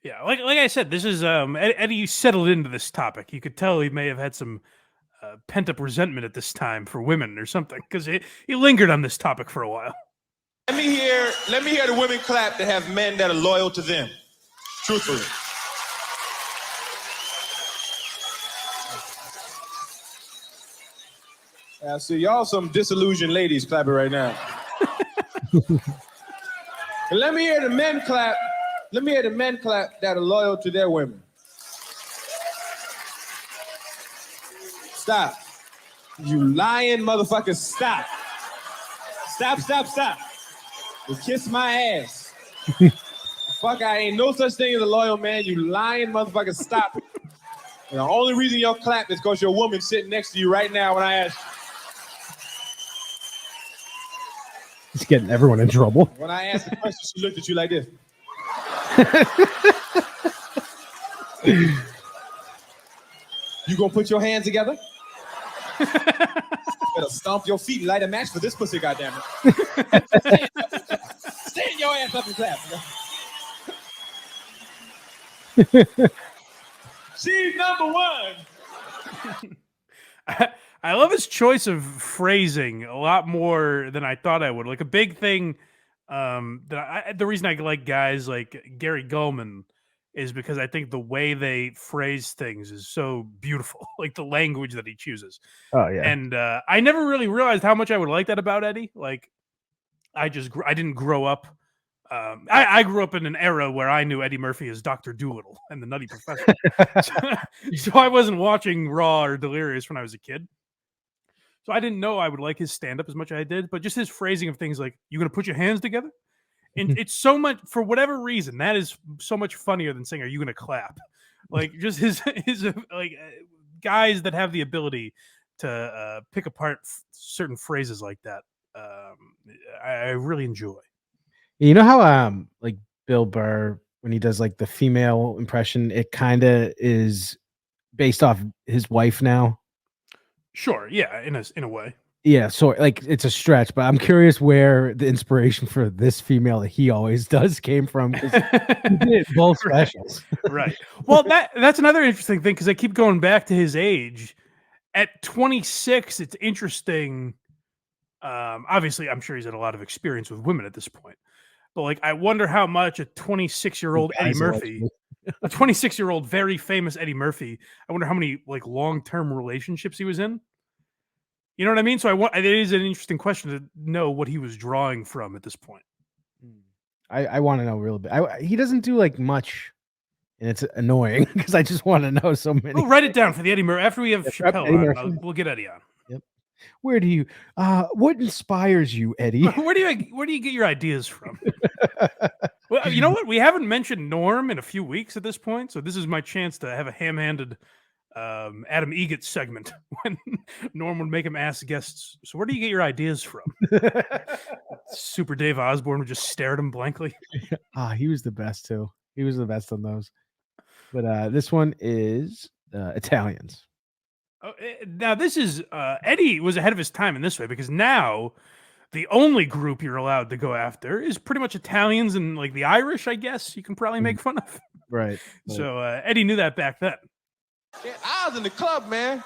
Yeah, like I said, this is Eddie settled into this topic. You could tell he may have had some pent-up resentment at this time for women or something, because he lingered on this topic for a while. Let me hear the women clap that have men that are loyal to them. Truthfully. I see y'all some disillusioned ladies clapping right now. And let me hear the men clap. Let me hear the men clap that are loyal to their women. Stop. You lying motherfuckers, stop. Stop. You kiss my ass. Fuck, I ain't no such thing as a loyal man. You lying motherfuckers, stop. And the only reason y'all clap is because your woman sitting next to you right now when I ask you. He's getting everyone in trouble. When I asked the question, she looked at you like this. You gonna put your hands together? Better stomp your feet and light a match for this pussy, goddammit. Stand your ass up and clap. She's number one. I love his choice of phrasing a lot more than I thought I would. Like a big thing the reason I like guys like Gary Gulman is because I think the way they phrase things is so beautiful, like the language that he chooses. Oh yeah. And I never really realized how much I would like that about Eddie. Like I didn't grow up. I grew up in an era where I knew Eddie Murphy as Dr. Dolittle and the Nutty Professor. So I wasn't watching Raw or Delirious when I was a kid. So I didn't know I would like his stand-up as much as I did, but just his phrasing of things like, you going to put your hands together? And it's so much, for whatever reason, that is so much funnier than saying, are you going to clap? Like, just his guys that have the ability to pick apart certain phrases like that, I really enjoy. You know how, like, Bill Burr, when he does, like, the female impression, it kind of is based off his wife now? Sure, yeah, in a way. Yeah, so like it's a stretch, but I'm curious where the inspiration for this female that he always does came from. He did both specials. Right. Well, that's another interesting thing because I keep going back to his age. At 26, it's interesting. Obviously, I'm sure he's had a lot of experience with women at this point. But like, I wonder how much a 26-year-old Eddie Murphy, a 26-year-old very famous Eddie Murphy, I wonder how many like long-term relationships he was in. You know what I mean? So it is an interesting question to know what he was drawing from at this point. I want to know real bit. He doesn't do like much, and it's annoying because I just want to know so many. We'll write it down for the Eddie Murphy after we have Chappelle on. We'll get Eddie on. Yep. Where do you? What inspires you, Eddie? Where do you get your ideas from? Well, you know what? We haven't mentioned Norm in a few weeks at this point, so this is my chance to have a ham-handed Adam Egget segment when Norm would make him ask guests, so where do you get your ideas from? Super Dave Osborne would just stare at him blankly. He was the best too. He was the best on those. But this one is Italians. Now this is Eddie was ahead of his time in this way because now the only group you're allowed to go after is pretty much Italians and like the Irish, I guess you can probably make fun of. Right. So Eddie knew that back then. Yeah, I was in the club, man.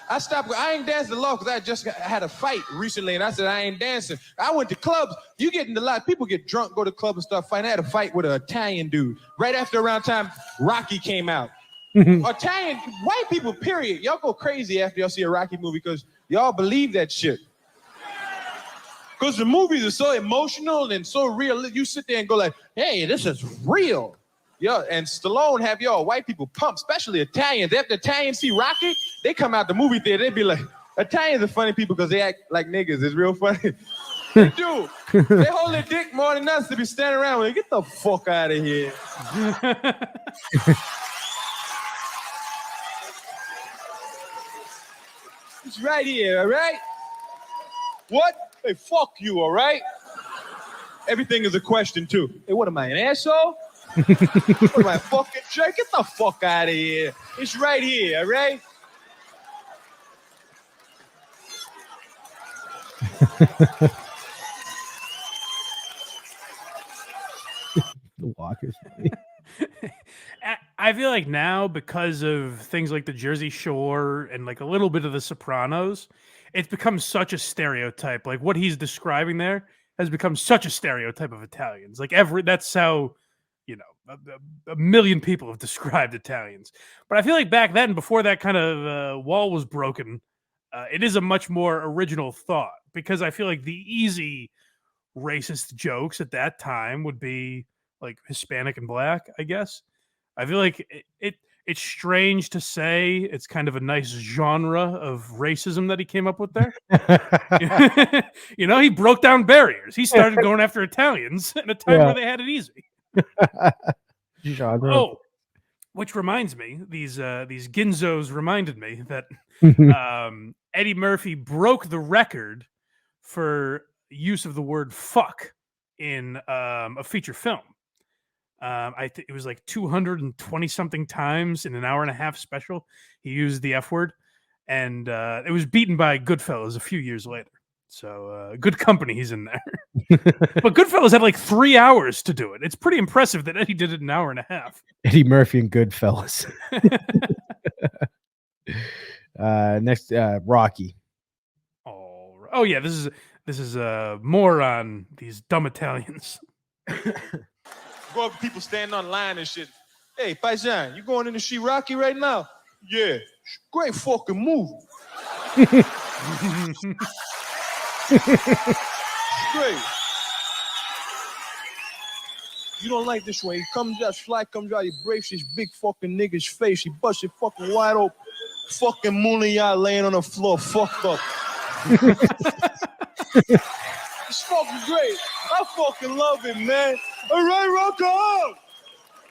I stopped. I ain't dancing alone because I just had a fight recently, and I said I ain't dancing. I went to clubs. You get in a lot. People get drunk, go to clubs and start fighting. I had a fight with an Italian dude right after around time Rocky came out. Italian white people, period. Y'all go crazy after y'all see a Rocky movie because y'all believe that shit. Because the movies are so emotional and so real. You sit there and go like, hey, this is real. Yeah, and Stallone have y'all white people pumped, especially Italians. After Italians see Rocky, they come out the movie theater, they be like, Italians are funny people because they act like niggas. It's real funny. They do. They hold their dick more than us to be standing around with. Get the fuck out of here. It's right here, all right? What? Hey, fuck you, all right? Everything is a question, too. Hey, what am I, an asshole? What am I, fucking jerk? Get the fuck out of here. It's right here, all right? The Walkers. I feel like now, because of things like the Jersey Shore and like a little bit of the Sopranos, it's become such a stereotype. Like what he's describing there has become such a stereotype of Italians. Like that's how, you know, a million people have described Italians. But I feel like back then, before that kind of wall was broken, it is a much more original thought because I feel like the easy racist jokes at that time would be like Hispanic and black, I guess. I feel like it's strange to say it's kind of a nice genre of racism that he came up with there. You know, he broke down barriers. He started going after Italians at a time where they had it easy. Genre. Oh, which reminds me, these Ginzos reminded me that Eddie Murphy broke the record for use of the word fuck in a feature film. It was like 220 something times in an hour and a half special. He used the F word, and it was beaten by Goodfellas a few years later. So good company he's in there. But Goodfellas had like 3 hours to do it. It's pretty impressive that Eddie did it in an hour and a half. Eddie Murphy and Goodfellas. Next, Rocky. Oh yeah, this is more on these dumb Italians. Go up to people standing on line and shit. Hey, Paisan, you going in to see Rocky right now? Yeah, great fucking movie. Great. You don't like this one. He comes out, Sly comes out, he breaks his big fucking nigga's face. He busts it fucking wide open. Fucking Moonlight laying on the floor, fucked up. It's fucking great. I fucking love it, man. All right, rock on.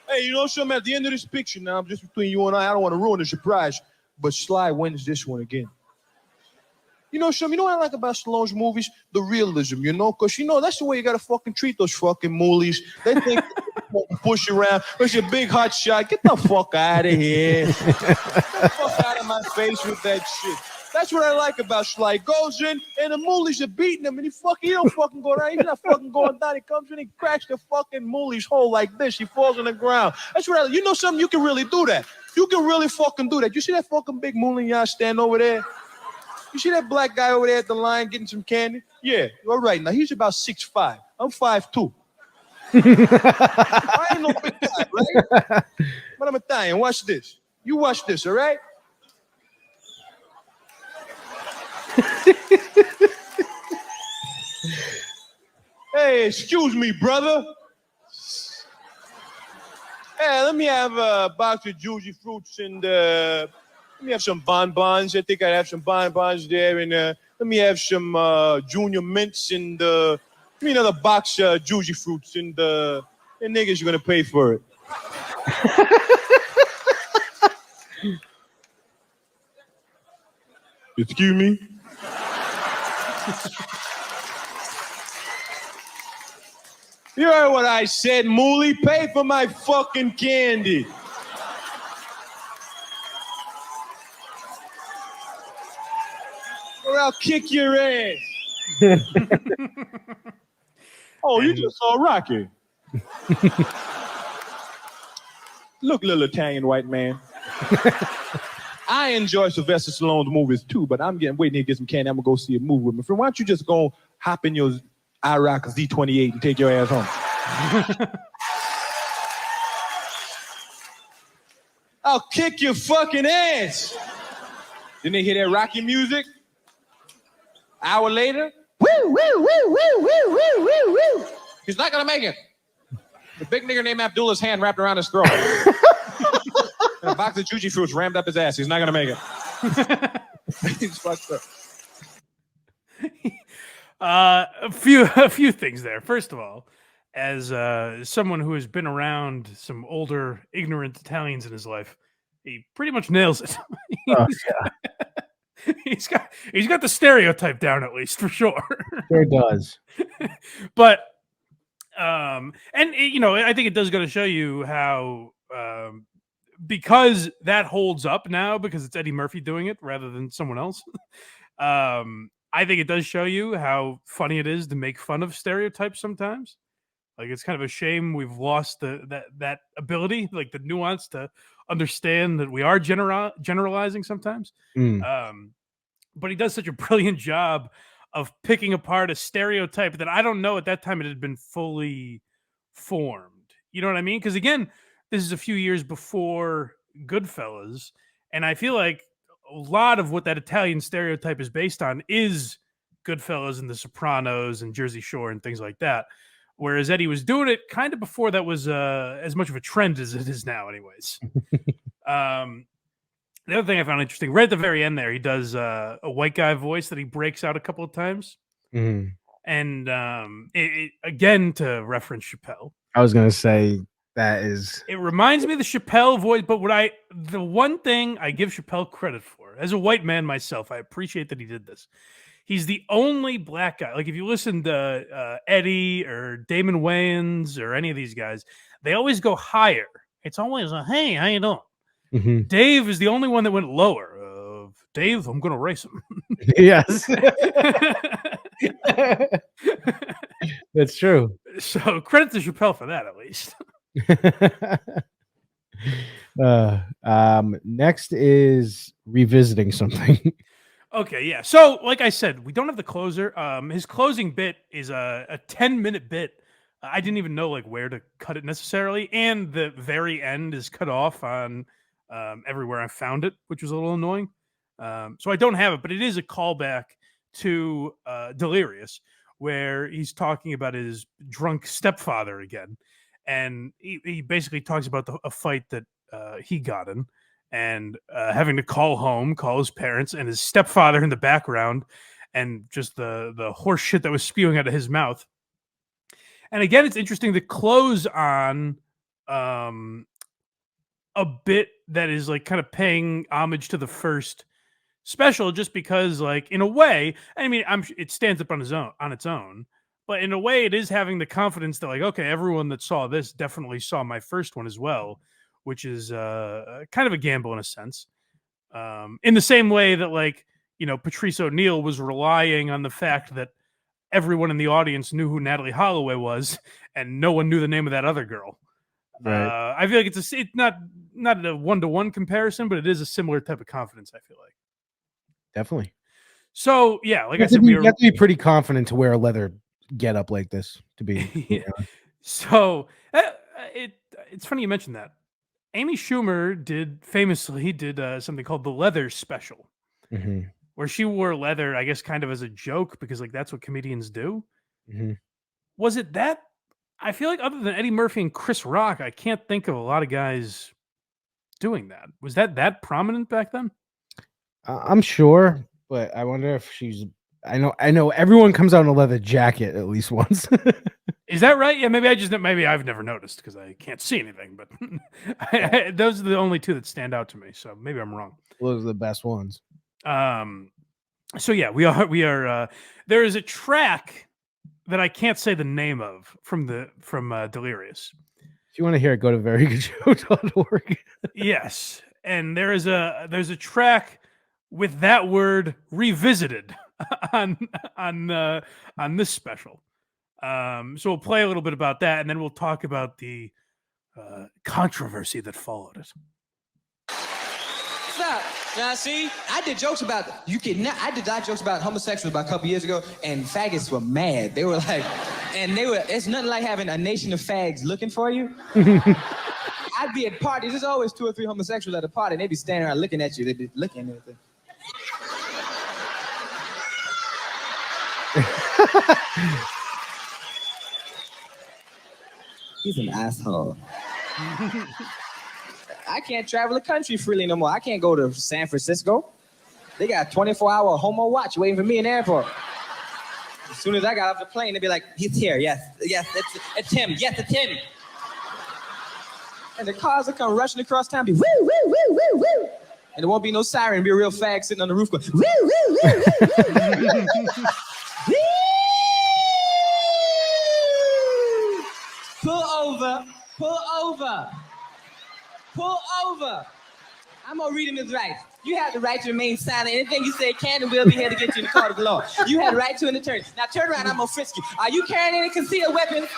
Hey, you know something? At the end of this picture now, just between you and I don't want to ruin the surprise, but Sly wins this one again. You know something? You know what I like about Stallone's movies? The realism, you know? Because, you know, that's the way you got to fucking treat those fucking moolies. They think push around. There's a big hot shot. Get the fuck out of here. Get the fuck out of my face with that shit. That's what I like about Sly. Goes in, and the moolies are beating him, and he don't fucking go down. He's not fucking going down. He comes in, he cracks the fucking moolie's hole like this. He falls on the ground. That's what you know something? You can really do that. You can really fucking do that. You see that fucking big moolie stand over there? You see that black guy over there at the line getting some candy? Yeah, all right. Now, he's about 6'5". I'm 5'2". I ain't no big guy, right? But I'm Italian. Watch this. You watch this, all right? Hey, excuse me, brother. Hey, let me have a box of juicy fruits and let me have some bonbons. I think I have some bonbons there, and let me have some junior mints and give me another box of juicy fruits and niggas are gonna pay for it. Excuse me. You heard what I said, Mooly. Pay for my fucking candy. Or I'll kick your ass. Oh, you just saw Rocky. Look, little Italian white man. I enjoy Sylvester Stallone's movies too, but I'm waiting to get some candy. I'm gonna go see a movie with my friend. Why don't you just go hop in your IROC Z28 and take your ass home? I'll kick your fucking ass. Then they hear that Rocky music. Hour later, woo, woo, woo, woo, woo, woo, woo, woo. He's not gonna make it. The big nigger named Abdullah's hand wrapped around his throat. And a box of juji fruits rammed up his ass. He's not gonna make it. He's fucked up. A few things there. First of all, as someone who has been around some older, ignorant Italians in his life, he pretty much nails it. Oh, He's got the stereotype down, at least, for sure. Sure does. But and you know, I think it does go to show you how because that holds up now, because it's Eddie Murphy doing it rather than someone else. I think it does show you how funny it is to make fun of stereotypes sometimes. Like, it's kind of a shame we've lost that ability, like the nuance to understand that we are generalizing sometimes. But he does such a brilliant job of picking apart a stereotype that I don't know at that time it had been fully formed. You know what I mean? Because again, this is a few years before Goodfellas, and I feel like a lot of what that Italian stereotype is based on is Goodfellas and The Sopranos and Jersey Shore and things like that. Whereas Eddie was doing it kind of before that was as much of a trend as it is now, anyways. The other thing I found interesting, right at the very end there, he does a white guy voice that he breaks out a couple of times. And again, to reference Chappelle. I was going to say that is... It reminds me of the Chappelle voice, but the one thing I give Chappelle credit for, as a white man myself, I appreciate that he did this. He's the only black guy. Like, if you listen to Eddie or Damon Wayans or any of these guys, they always go higher. It's always a, hey, how you doing? Dave is the only one that went lower. Dave, I'm going to race him. Yes. That's true. So credit to Chappelle for that, at least. Next is revisiting something. Okay, yeah. So, like I said, we don't have the closer. His closing bit is a 10-minute bit. I didn't even know like where to cut it necessarily, and the very end is cut off on everywhere I found it, which was a little annoying. So I don't have it, but it is a callback to Delirious, where he's talking about his drunk stepfather again, and he basically talks about a fight that he got in, and having to call his parents, and his stepfather in the background, and just the horse shit that was spewing out of his mouth. And again, it's interesting to close on a bit that is like kind of paying homage to the first special, just because, like, in a way, I mean, it stands up on its own, but in a way, it is having the confidence that, like, okay, everyone that saw this definitely saw my first one as well, which is kind of a gamble in a sense. In the same way that, like, you know, Patrice O'Neal was relying on the fact that everyone in the audience knew who Natalie Holloway was, and no one knew the name of that other girl. Right. I feel like it's not a one-to-one comparison, but it is a similar type of confidence, I feel like. Definitely. So, yeah, like I said, you have to be pretty confident to wear a leather getup like this to be. Yeah. So, it's funny you mentioned that. Amy Schumer famously did something called the Leather Special, where she wore leather, I guess, kind of as a joke, because, like, that's what comedians do. Was it that? I feel like other than Eddie Murphy and Chris Rock, I can't think of a lot of guys doing that. Was that prominent back then? I'm sure, but I wonder if she's... I know everyone comes out in a leather jacket at least once. Is that right? Yeah, maybe I've never noticed because I can't see anything, but those are the only two that stand out to me. So maybe I'm wrong. Those are the best ones. So yeah, we are. There is a track that I can't say the name of from Delirious. If you want to hear it, go to verygoodshow.org. Yes, and there's a track with that word revisited on this special. So we'll play a little bit about that, and then we'll talk about the controversy that followed it. Stop. Now, see, I did jokes about I did jokes about homosexuals about a couple years ago, and faggots were mad. They were like, it's nothing like having a nation of fags looking for you. I'd be at parties. There's always 2 or 3 homosexuals at a party, and they'd be standing around looking at you. They'd be looking at everything. He's an asshole. I can't travel the country freely no more. I can't go to San Francisco. They got a 24-hour homo watch waiting for me in the airport. As soon as I got off the plane, they'd be like, he's here, yes, it's him, yes, it's him. And the cars will come rushing across town, be woo, woo, woo, woo, woo. And there won't be no siren, be a real fag sitting on the roof going, woo, woo, woo, woo, woo. Pull over, pull over, pull over. I'm gonna read him his rights. You have the right to remain silent. Anything you say can and will be here to get you in the court of law. You have the right to an attorney. Now turn around, I'm gonna frisk you. Are you carrying any concealed weapons?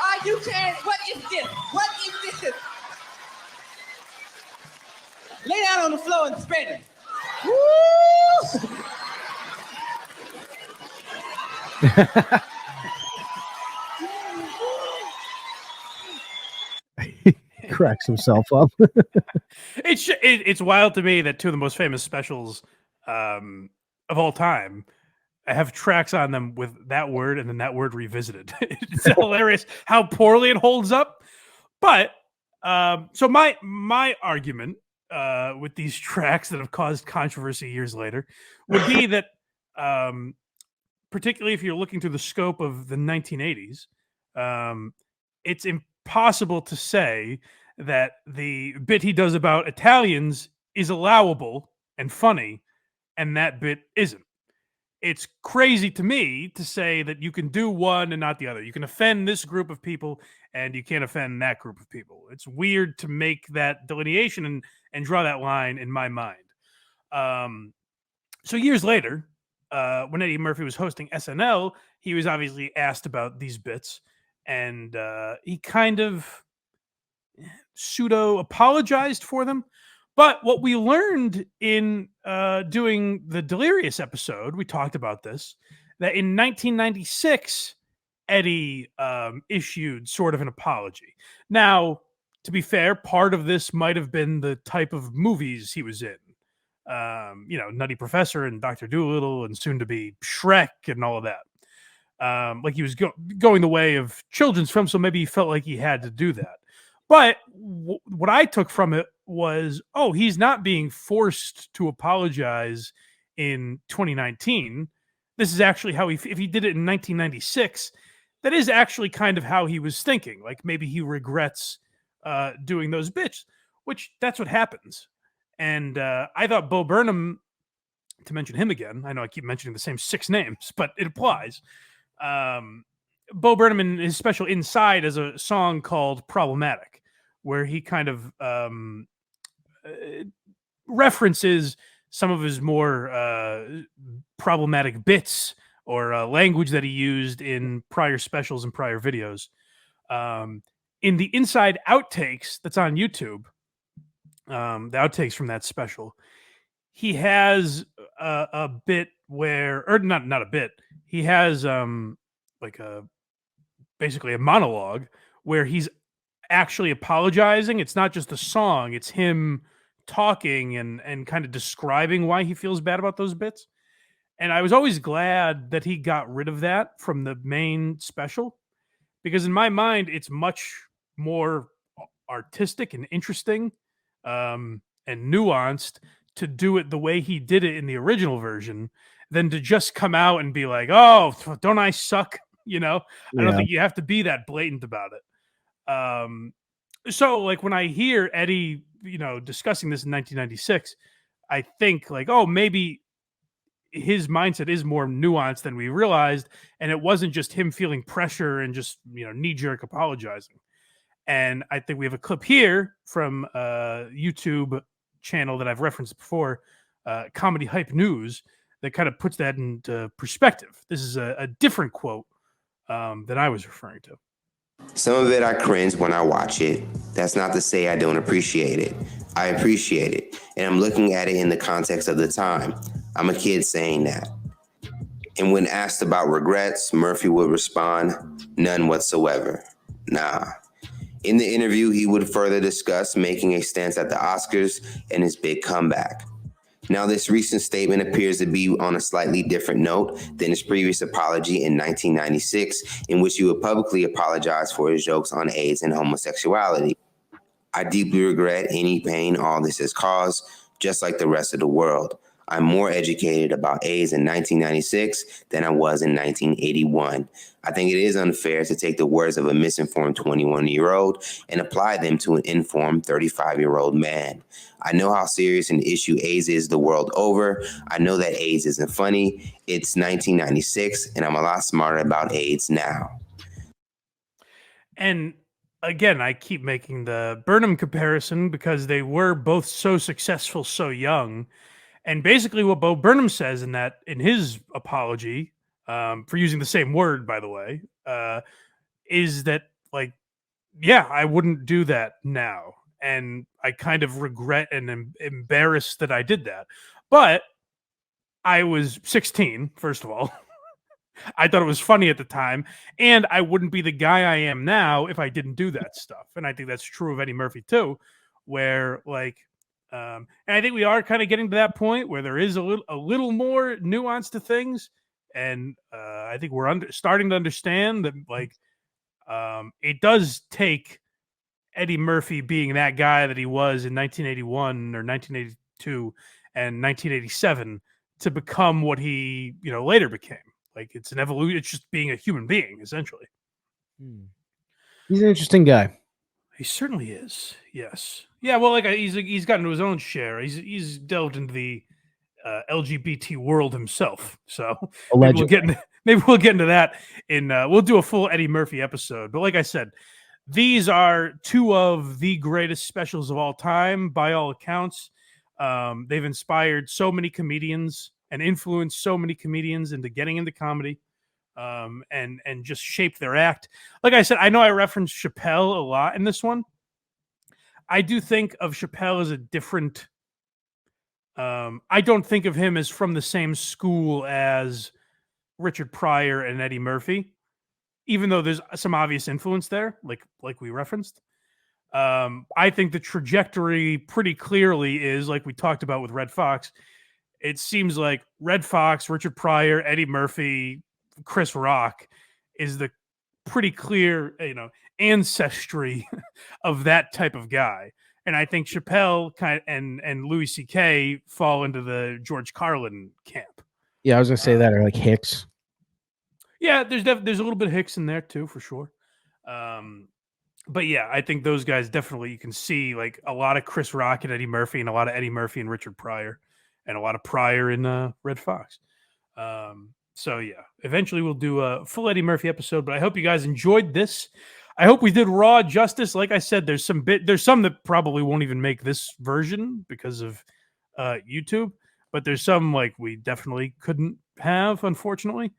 Are you carrying, what is this? What is this? Lay down on the floor and spread it. Woo! Cracks himself up. It's wild to me that 2 of the most famous specials of all time have tracks on them with that word and then that word revisited. It's hilarious how poorly it holds up. But so my argument with these tracks that have caused controversy years later would be that particularly if you're looking through the scope of the 1980s, it's impossible to say that the bit he does about Italians is allowable and funny, and that bit isn't. It's crazy to me to say that you can do one and not the other. You can offend this group of people and you can't offend that group of people. It's weird to make that delineation and draw that line in my mind. So years later, when Eddie Murphy was hosting SNL, he was obviously asked about these bits, and he kind of pseudo apologized for them. But what we learned in doing the Delirious episode, we talked about this, that in 1996, Eddie issued sort of an apology. Now, to be fair, part of this might have been the type of movies he was in. Nutty Professor and Dr. Dolittle and soon to be Shrek and all of that. Like he was going the way of children's films, so maybe he felt like he had to do that. But what I took from it was, he's not being forced to apologize in 2019. This is actually how if he did it in 1996, that is actually kind of how he was thinking. Like maybe he regrets doing those bits, which that's what happens. And I thought Bo Burnham, to mention him again, I know I keep mentioning the same 6 names, but it applies. Bo Burnham in his special Inside has a song called Problematic, where he kind of references some of his more problematic bits or language that he used in prior specials and prior videos. In the Inside outtakes that's on YouTube, the outtakes from that special, he has a bit where, or not a bit, he has basically a monologue where he's actually apologizing. It's not just a song, it's him talking and kind of describing why he feels bad about those bits. And I was always glad that he got rid of that from the main special, because in my mind, it's much more artistic and interesting and nuanced to do it the way he did it in the original version than to just come out and be like, oh, don't I suck? I don't think you have to be that blatant about it. So like when I hear Eddie, discussing this in 1996, I think like, maybe his mindset is more nuanced than we realized, and it wasn't just him feeling pressure and just knee jerk apologizing. And I think we have a clip here from YouTube channel that I've referenced before, Comedy Hype News, that kind of puts that into perspective. This is a different quote that I was referring to. Some of it I cringe when I watch it. That's not to say I don't appreciate it. I appreciate it, and I'm looking at it in the context of the time. I'm a kid saying that. And when asked about regrets, Murphy would respond, none whatsoever. Nah. In the interview, he would further discuss making a stance at the Oscars and his big comeback. Now, this recent statement appears to be on a slightly different note than his previous apology in 1996, in which he would publicly apologize for his jokes on AIDS and homosexuality. I deeply regret any pain all this has caused, just like the rest of the world. I'm more educated about AIDS in 1996 than I was in 1981. I think it is unfair to take the words of a misinformed 21-year-old and apply them to an informed 35-year-old man. I know how serious an issue AIDS is the world over. I know that AIDS isn't funny. It's 1996, and I'm a lot smarter about AIDS now. And again, I keep making the Burnham comparison because they were both so successful so young. And basically what Bo Burnham says in his apology, for using the same word, by the way, is that, like, yeah, I wouldn't do that now. And I kind of regret and am embarrassed that I did that. But I was 16, first of all. I thought it was funny at the time. And I wouldn't be the guy I am now if I didn't do that stuff. And I think that's true of Eddie Murphy, too, where, like, and I think we are kind of getting to that point where there is a little more nuance to things, and I think we're starting to understand that, like, it does take Eddie Murphy being that guy that he was in 1981 or 1982 and 1987 to become what he later became. Like, it's an evolution. It's just being a human being, essentially. He's an interesting guy. He certainly is. Yes. Yeah. Well, like, he's gotten to his own share. He's delved into the LGBT world himself. So maybe we'll get into that we'll do a full Eddie Murphy episode. But like I said, these are two of the greatest specials of all time, by all accounts. They've inspired so many comedians and influenced so many comedians into getting into comedy. And just shape their act. Like I said, I know I referenced Chappelle a lot in this one. I do think of Chappelle as a different. I don't think of him as from the same school as Richard Pryor and Eddie Murphy, even though there's some obvious influence there, like we referenced. I think the trajectory pretty clearly is, like we talked about with Red Fox. It seems like Red Fox, Richard Pryor, Eddie Murphy, Chris Rock is the pretty clear, ancestry of that type of guy. And I think Chappelle and Louis C.K. fall into the George Carlin camp. Yeah, I was gonna say that, or like Hicks. Yeah, there's a little bit of Hicks in there too, for sure. But yeah, I think those guys definitely, you can see like a lot of Chris Rock and Eddie Murphy, and a lot of Eddie Murphy and Richard Pryor, and a lot of Pryor in Red Fox. So yeah, eventually we'll do a full Eddie Murphy episode, but I hope you guys enjoyed this. I hope we did raw justice. Like I said, there's some that probably won't even make this version because of YouTube, but there's some like we definitely couldn't have, unfortunately.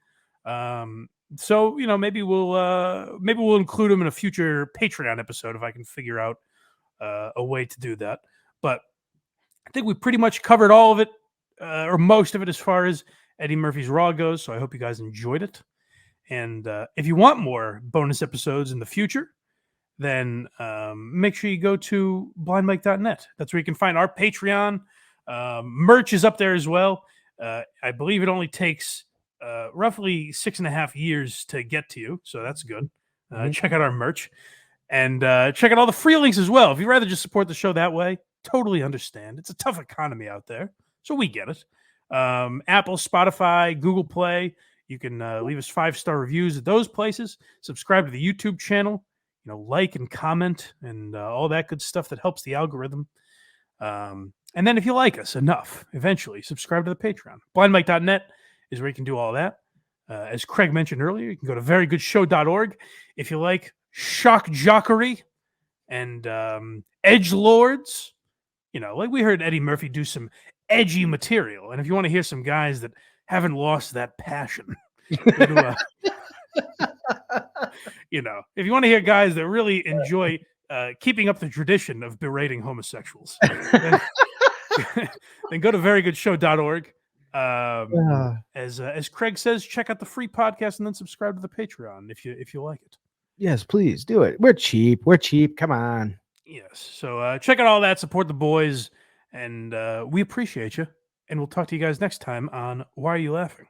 So maybe we'll include them in a future Patreon episode if I can figure out a way to do that. But I think we pretty much covered all of it, or most of it, as far as Eddie Murphy's Raw goes, so I hope you guys enjoyed it. And if you want more bonus episodes in the future, then make sure you go to blindmike.net. That's where you can find our Patreon. Merch is up there as well. I believe it only takes roughly 6.5 years to get to you, so that's good. Check out our merch. And check out all the free links as well. If you'd rather just support the show that way, totally understand. It's a tough economy out there, so we get it. Apple, Spotify, Google Play. You can leave us 5-star reviews at those places. Subscribe to the YouTube channel. Like and comment and all that good stuff that helps the algorithm. And then if you like us enough, eventually subscribe to the Patreon. Blindmike.net is where you can do all that. As Craig mentioned earlier, you can go to verygoodshow.org if you like shock jockery and edgelords. You know, like we heard Eddie Murphy do some edgy material. And if you want to hear some guys that haven't lost that passion, go to, you know, if you want to hear guys that really enjoy keeping up the tradition of berating homosexuals, then go to verygoodshow.org. As Craig says, check out the free podcast and then subscribe to the Patreon if you like it. Yes, please do it. We're cheap. We're cheap. Come on. Yes. So check out all that. Support the boys, and we appreciate you. And we'll talk to you guys next time on Why Are You Laughing?